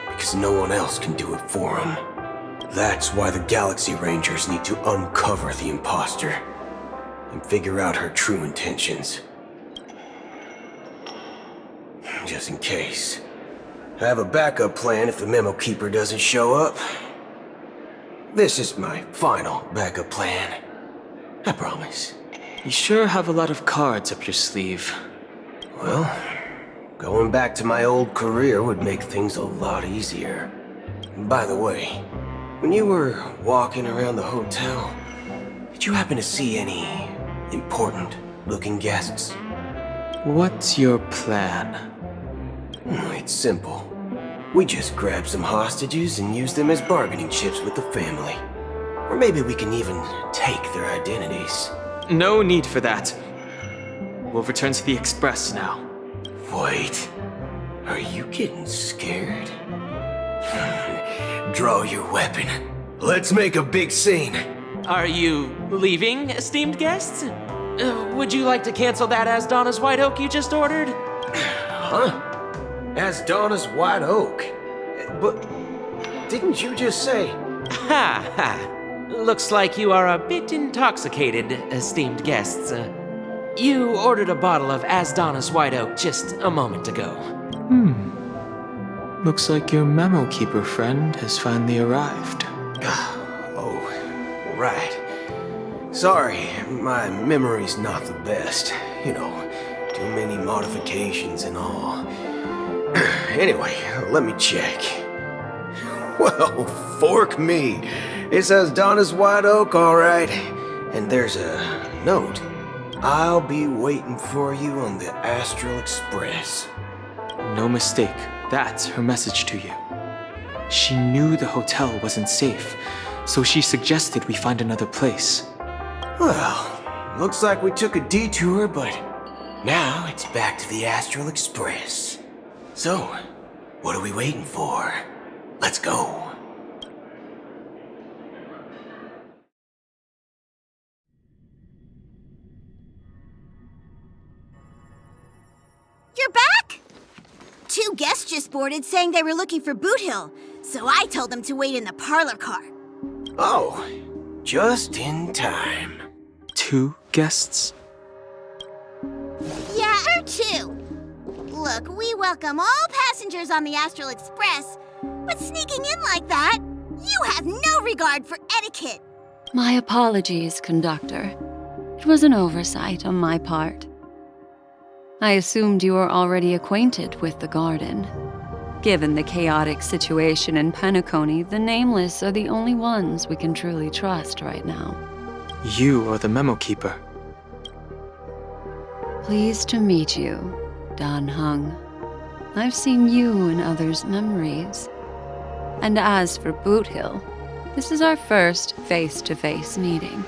because no one else can do it for them. That's why the Galaxy Rangers need to uncover the imposter and figure out her true intentions. Just in case. I have a backup plan if the Memo Keeper doesn't show up. This is my final backup plan. I promise. You sure have a lot of cards up your sleeve. Well, going back to my old career would make things a lot easier. By the way, when you were walking around the hotel, did you happen to see any important-looking guests? What's your plan? It's simple. We just grab some hostages and use them as bargaining chips with the family. Or maybe we can even take their identities. No need for that. We'll return to the Express now. Wait. Are you getting scared? Draw your weapon. Let's make a big scene. Are you leaving, esteemed guests? Would you like to cancel that As Donna's White Oak you just ordered? Huh? As Donna's White Oak? But didn't you just say... Ha ha. Looks like you are a bit intoxicated, esteemed guests. You ordered a bottle of As Donna's White Oak just a moment ago. Looks like your Memo Keeper friend has finally arrived. Oh, right. Sorry, my memory's not the best. You know, too many modifications and all. Anyway, let me check. Well, fork me. It says Donna's White Oak, all right. And there's a note. I'll be waiting for you on the Astral Express. No mistake. That's her message to you. She knew the hotel wasn't safe, so she suggested we find another place. Well, looks like we took a detour, but now it's back to the Astral Express. So, what are we waiting for? Let's go. You're back? 2 guests just boarded saying they were looking for Boot Hill, so I told them to wait in the parlor car. Oh, just in time. 2 guests? Yeah, or 2. Look, we welcome all passengers on the Astral Express, but sneaking in like that, you have no regard for etiquette. My apologies, conductor. It was an oversight on my part. I assumed you were already acquainted with the garden. Given the chaotic situation in Penacony, the Nameless are the only ones we can truly trust right now. You are the Memo Keeper. Pleased to meet you, Dan Hung. I've seen you in others' memories. And as for Boot Hill, this is our first face-to-face meeting.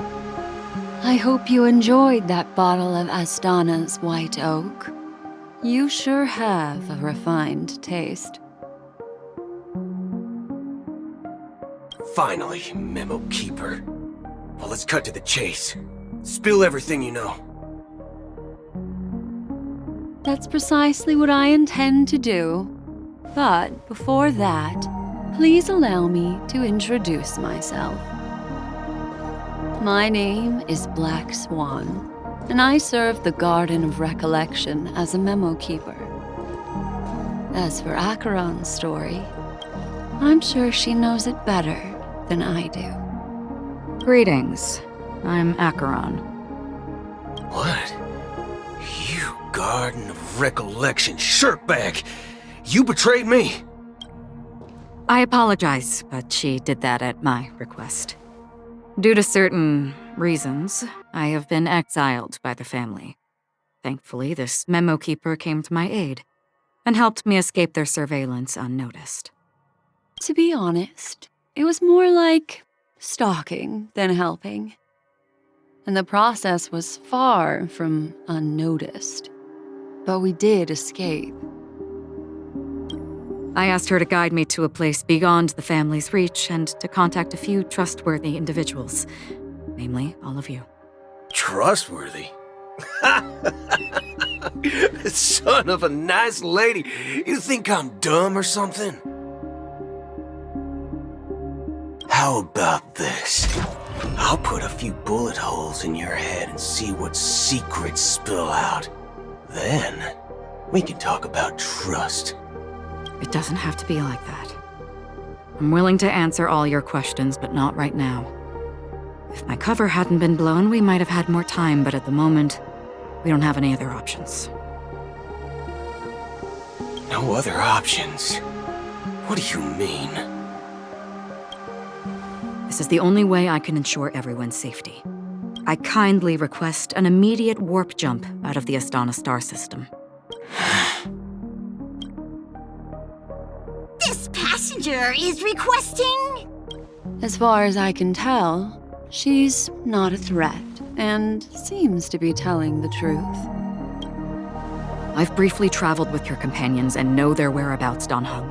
I hope you enjoyed that bottle of Astana's White Oak. You sure have a refined taste. Finally, Memo Keeper. Well, let's cut to the chase. Spill everything you know. That's precisely what I intend to do. But before that, please allow me to introduce myself. My name is Black Swan, and I serve the Garden of Recollection as a Memo Keeper. As for Acheron's story, I'm sure she knows it better than I do. Greetings. I'm Acheron. What? You Garden of Recollection shirtbag! You betrayed me! I apologize, but she did that at my request. Due to certain reasons, I have been exiled by the family. Thankfully, this memo keeper came to my aid and helped me escape their surveillance unnoticed. To be honest, it was more like stalking than helping. And the process was far from unnoticed. But we did escape. I asked her to guide me to a place beyond the family's reach and to contact a few trustworthy individuals, namely all of you. Trustworthy? Son of a nice lady. You think I'm dumb or something? How about this? I'll put a few bullet holes in your head and see what secrets spill out. Then, we can talk about trust. It doesn't have to be like that. I'm willing to answer all your questions, but not right now. If my cover hadn't been blown, we might have had more time, but at the moment, we don't have any other options. No other options? What do you mean? This is the only way I can ensure everyone's safety. I kindly request an immediate warp jump out of the Astana star system. This passenger is requesting... As far as I can tell, she's not a threat and seems to be telling the truth. I've briefly traveled with your companions and know their whereabouts, Dan Heng.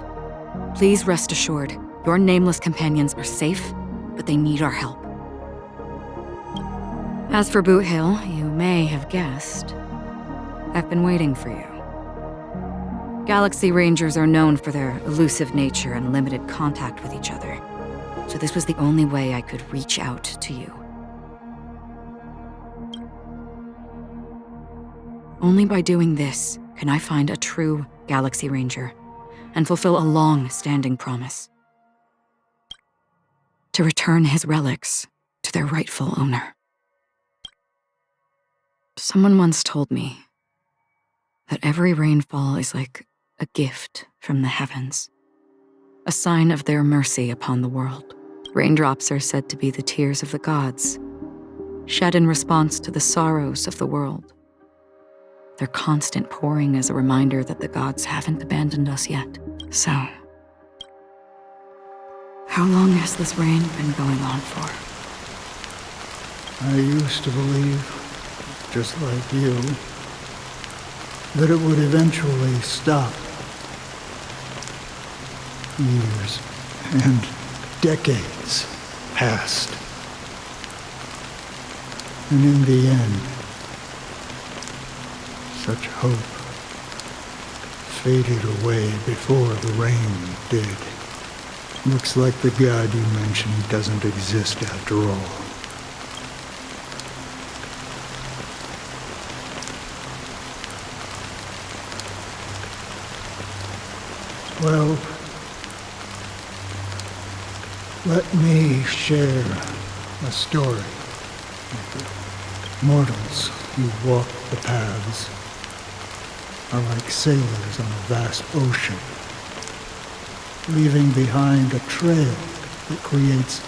Please rest assured, your nameless companions are safe, but they need our help. As for Boot Hill, you may have guessed, I've been waiting for you. Galaxy Rangers are known for their elusive nature and limited contact with each other, so this was the only way I could reach out to you. Only by doing this can I find a true Galaxy Ranger and fulfill a long-standing promise. To return his relics to their rightful owner. Someone once told me that every rainfall is like a gift from the heavens, a sign of their mercy upon the world. Raindrops are said to be the tears of the gods, shed in response to the sorrows of the world. Their constant pouring is a reminder that the gods haven't abandoned us yet. So, how long has this rain been going on for? I used to believe, just like you, that it would eventually stop. Years and decades passed. And in the end, such hope faded away before the rain did. Looks like the god you mentioned doesn't exist after all. Well, let me share a story. Mortals who walk the paths are like sailors on a vast ocean, leaving behind a trail that creates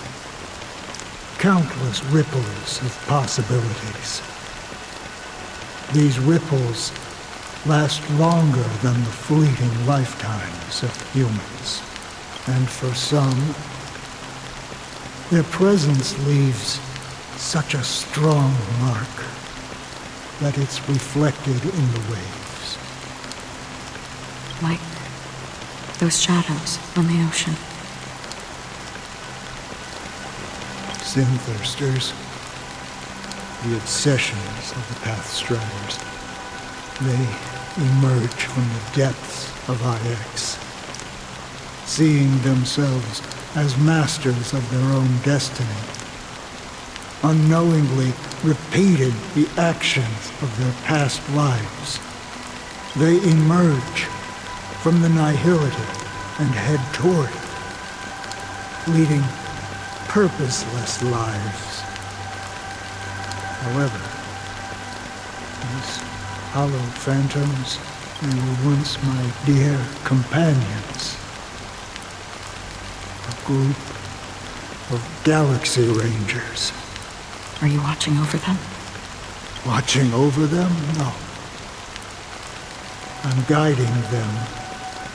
countless ripples of possibilities. These ripples last longer than the fleeting lifetimes of humans, and for some, their presence leaves such a strong mark that it's reflected in the waves. Like those shadows on the ocean. Sin-thirsters, the obsessions of the Pathstriders. They emerge from the depths of IX, seeing themselves as masters of their own destiny, unknowingly repeated the actions of their past lives. They emerge from the nihility and head toward it, leading purposeless lives. However, these hollow phantoms, they were once my dear companions. A group of Galaxy Rangers. Are you watching over them? Watching over them? No. and guiding them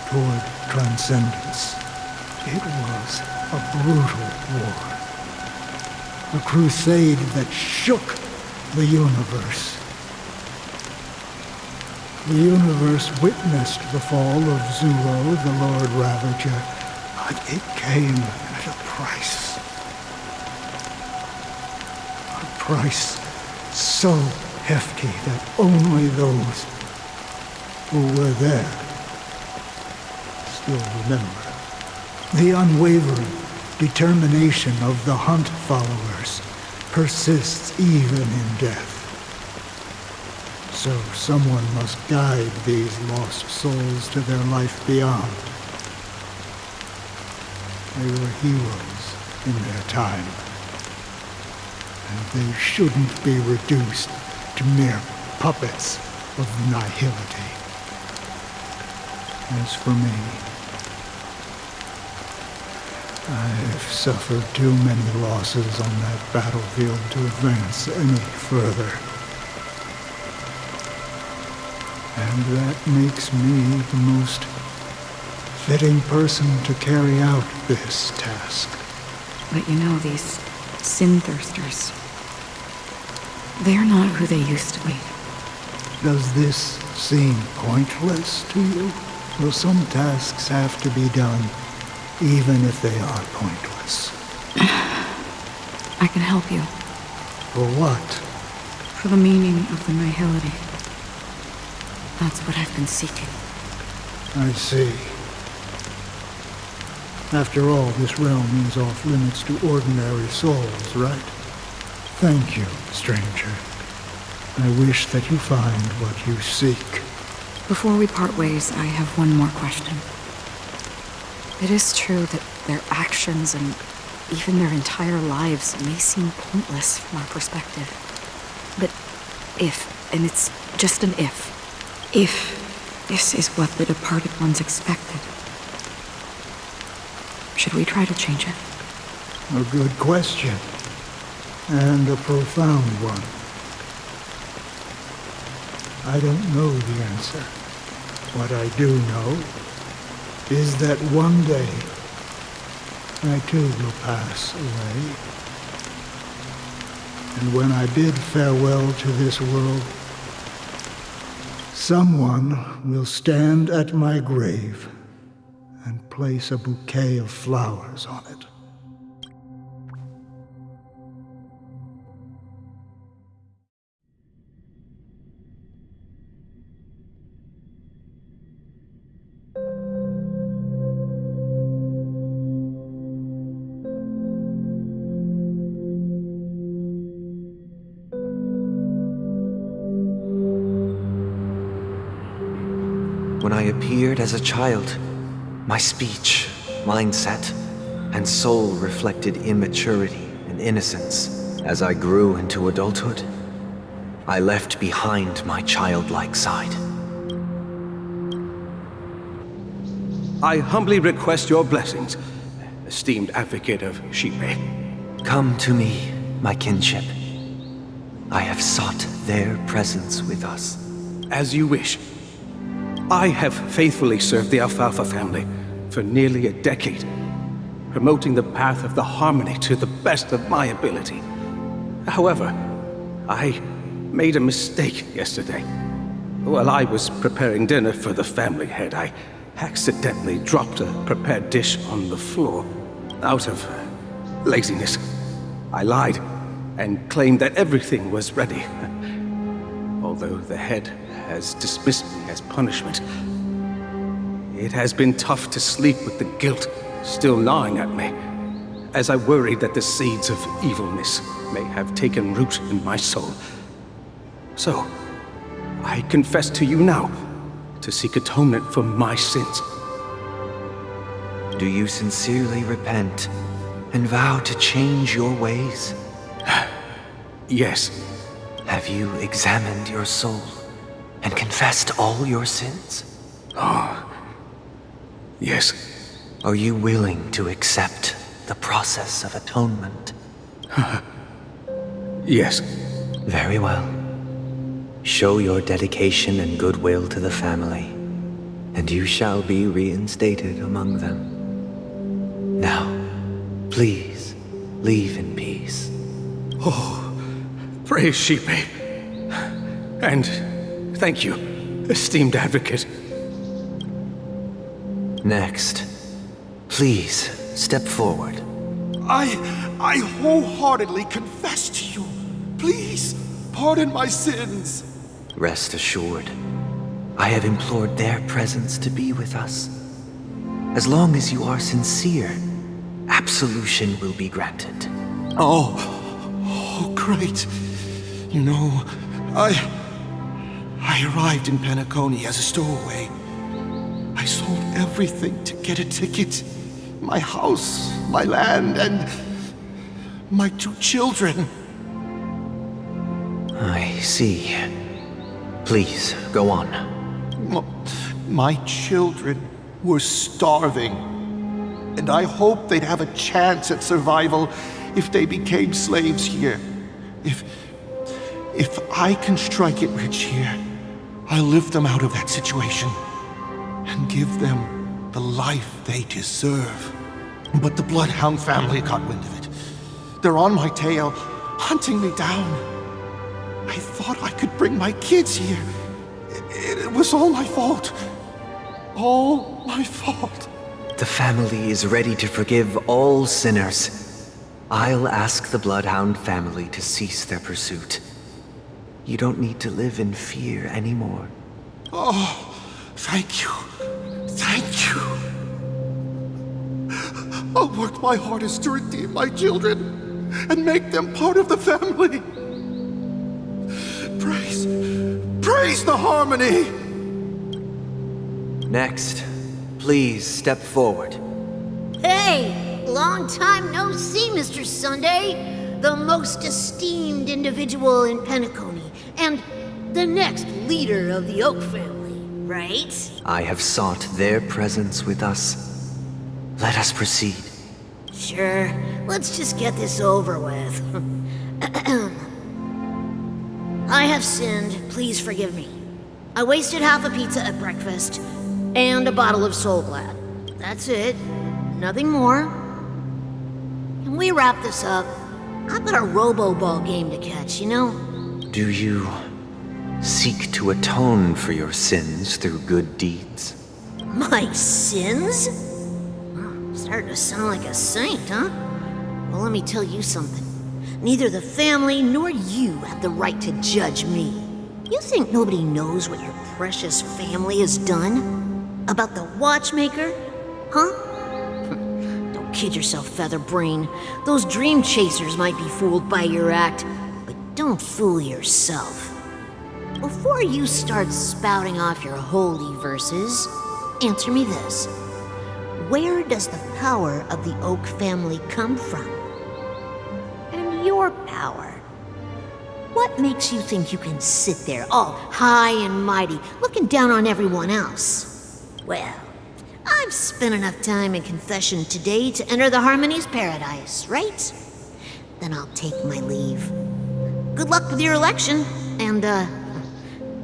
toward transcendence. It was a brutal war. A crusade that shook the universe. The universe witnessed the fall of Zuro, the Lord Ravager, but it came at a price. A price so hefty that only those who were there still remember. The unwavering determination of the Hunt followers persists even in death. So someone must guide these lost souls to their life beyond. They were heroes in their time, and they shouldn't be reduced to mere puppets of nihility. As for me, I've suffered too many losses on that battlefield to advance any further. And that makes me the most fitting person to carry out this task. But you know, these sin thirsters, they're not who they used to be. Does this seem pointless to you? Well, some tasks have to be done, even if they are pointless. I can help you. For what? For the meaning of the nihility. That's what I've been seeking. I see. After all, this realm is off limits to ordinary souls, right? Thank you, stranger. I wish that you find what you seek. Before we part ways, I have one more question. It is true that their actions and even their entire lives may seem pointless from our perspective. But if, and it's just an if this is what the departed ones expected, should we try to change it? A good question. And a profound one. I don't know the answer. What I do know is that one day I too will pass away. And when I bid farewell to this world, someone will stand at my grave and place a bouquet of flowers on it. When I appeared as a child, my speech, mindset, and soul reflected immaturity and innocence. As I grew into adulthood, I left behind my childlike side. I humbly request your blessings, esteemed advocate of Shipe. Come to me, my kinship. I have sought their presence with us. As you wish. I have faithfully served the Alfalfa family for nearly a decade, promoting the path of the harmony to the best of my ability. However, I made a mistake yesterday. While I was preparing dinner for the family head, I accidentally dropped a prepared dish on the floor. Out of laziness, I lied and claimed that everything was ready. Although the head has dismissed me as punishment, it has been tough to sleep with the guilt still gnawing at me, as I worried that the seeds of evilness may have taken root in my soul. So, I confess to you now to seek atonement for my sins. Do you sincerely repent and vow to change your ways? Yes. Have you examined your soul and confessed all your sins? Oh, yes. Are you willing to accept the process of atonement? Yes. Very well. Show your dedication and goodwill to the family, and you shall be reinstated among them. Now, please, leave in peace. Oh, praise Sheepy. And thank you, esteemed advocate. Next, please step forward. I wholeheartedly confess to you. Please, pardon my sins. Rest assured, I have implored their presence to be with us. As long as you are sincere, absolution will be granted. Oh, great. You know, I arrived in Penacony as a stowaway. I sold everything to get a ticket. My house, my land, and my 2 children. I see. Please, go on. My children were starving, and I hoped they'd have a chance at survival if they became slaves here. If I can strike it rich here, I'll lift them out of that situation and give them the life they deserve. But the Bloodhound family got wind of it. They're on my tail, hunting me down. I thought I could bring my kids here. It was all my fault. All my fault. The family is ready to forgive all sinners. I'll ask the Bloodhound family to cease their pursuit. You don't need to live in fear anymore. Oh, thank you. Thank you. I'll work my hardest to redeem my children and make them part of the family. Praise the harmony! Next, please step forward. Hey! Long time no see, Mr. Sunday. The most esteemed individual in Penacony, and the next leader of the Oak family, right? I have sought their presence with us. Let us proceed. Sure. Let's just get this over with. I have sinned. Please forgive me. I wasted half a pizza at breakfast, and a bottle of Soul Glad. That's it. Nothing more. Can we wrap this up? I've got a Robo-Ball game to catch, you know? Do you seek to atone for your sins through good deeds? My sins? Starting to sound like a saint, huh? Well, let me tell you something. Neither the family nor you have the right to judge me. You think nobody knows what your precious family has done? About the watchmaker? Huh? Don't kid yourself, Featherbrain. Those dream chasers might be fooled by your act, but don't fool yourself. Before you start spouting off your holy verses, answer me this. Where does the power of the Oak family come from? And your power? What makes you think you can sit there all high and mighty, looking down on everyone else? Well, I've spent enough time in confession today to enter the Harmony's paradise, right? Then I'll take my leave. Good luck with your election, and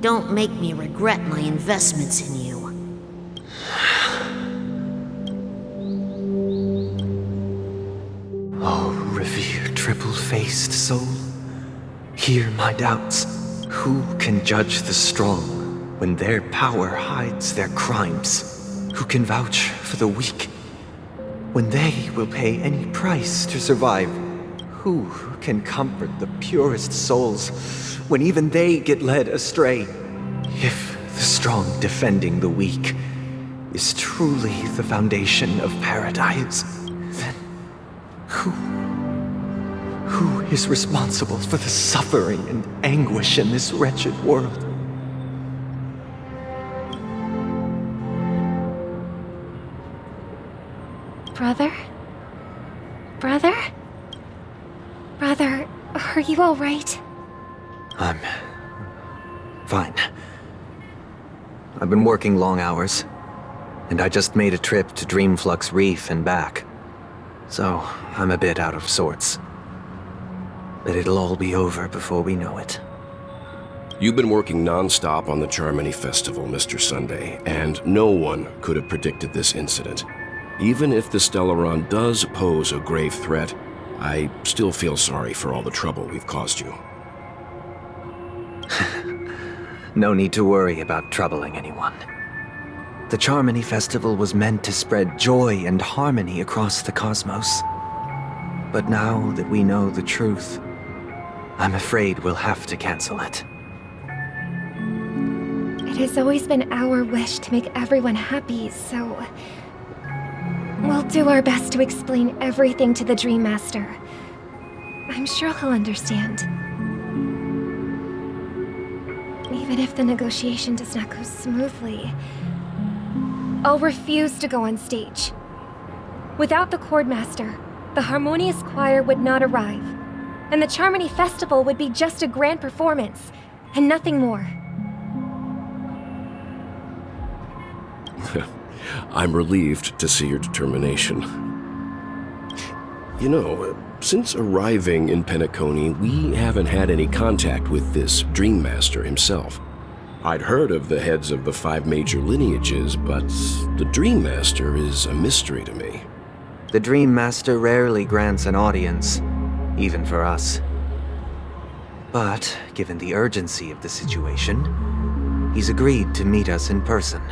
don't make me regret my investments in you. Oh, revered triple-faced soul, hear my doubts. Who can judge the strong when their power hides their crimes? Who can vouch for the weak when they will pay any price to survive? Who can comfort the purest souls when even they get led astray? If the strong defending the weak is truly the foundation of paradise, then who is responsible for the suffering and anguish in this wretched world? Brother? Brother? Brother, are you all right? I'm fine. I've been working long hours, and I just made a trip to Dreamflux Reef and back. So, I'm a bit out of sorts. But it'll all be over before we know it. You've been working non-stop on the Charmony Festival, Mr. Sunday, and no one could have predicted this incident. Even if the Stellaron does pose a grave threat, I still feel sorry for all the trouble we've caused you. No need to worry about troubling anyone. The Charmony Festival was meant to spread joy and harmony across the cosmos. But now that we know the truth, I'm afraid we'll have to cancel it. It has always been our wish to make everyone happy, so... we'll do our best to explain everything to the Dream Master. I'm sure he'll understand. Even if the negotiation does not go smoothly, I'll refuse to go on stage. Without the Chord Master, the Harmonious Choir would not arrive, and the Charmony Festival would be just a grand performance, and nothing more. I'm relieved to see your determination. You know, since arriving in Penacony, we haven't had any contact with this Dream Master himself. I'd heard of the heads of the 5 major lineages, but the Dream Master is a mystery to me. The Dream Master rarely grants an audience, even for us. But, given the urgency of the situation, he's agreed to meet us in person.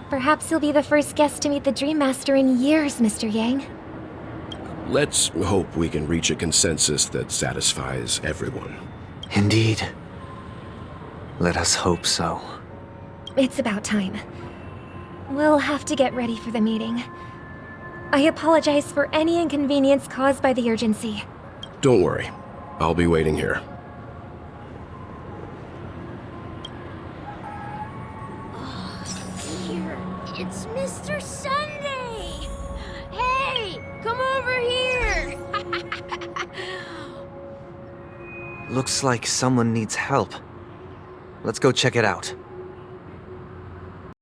Perhaps you'll be the first guest to meet the Dream Master in years, Mr. Yang. Let's hope we can reach a consensus that satisfies everyone. Indeed. Let us hope so. It's about time. We'll have to get ready for the meeting. I apologize for any inconvenience caused by the urgency. Don't worry. I'll be waiting here. Here, it's Mr. Sunday! Hey, come over here! Looks like someone needs help. Let's go check it out.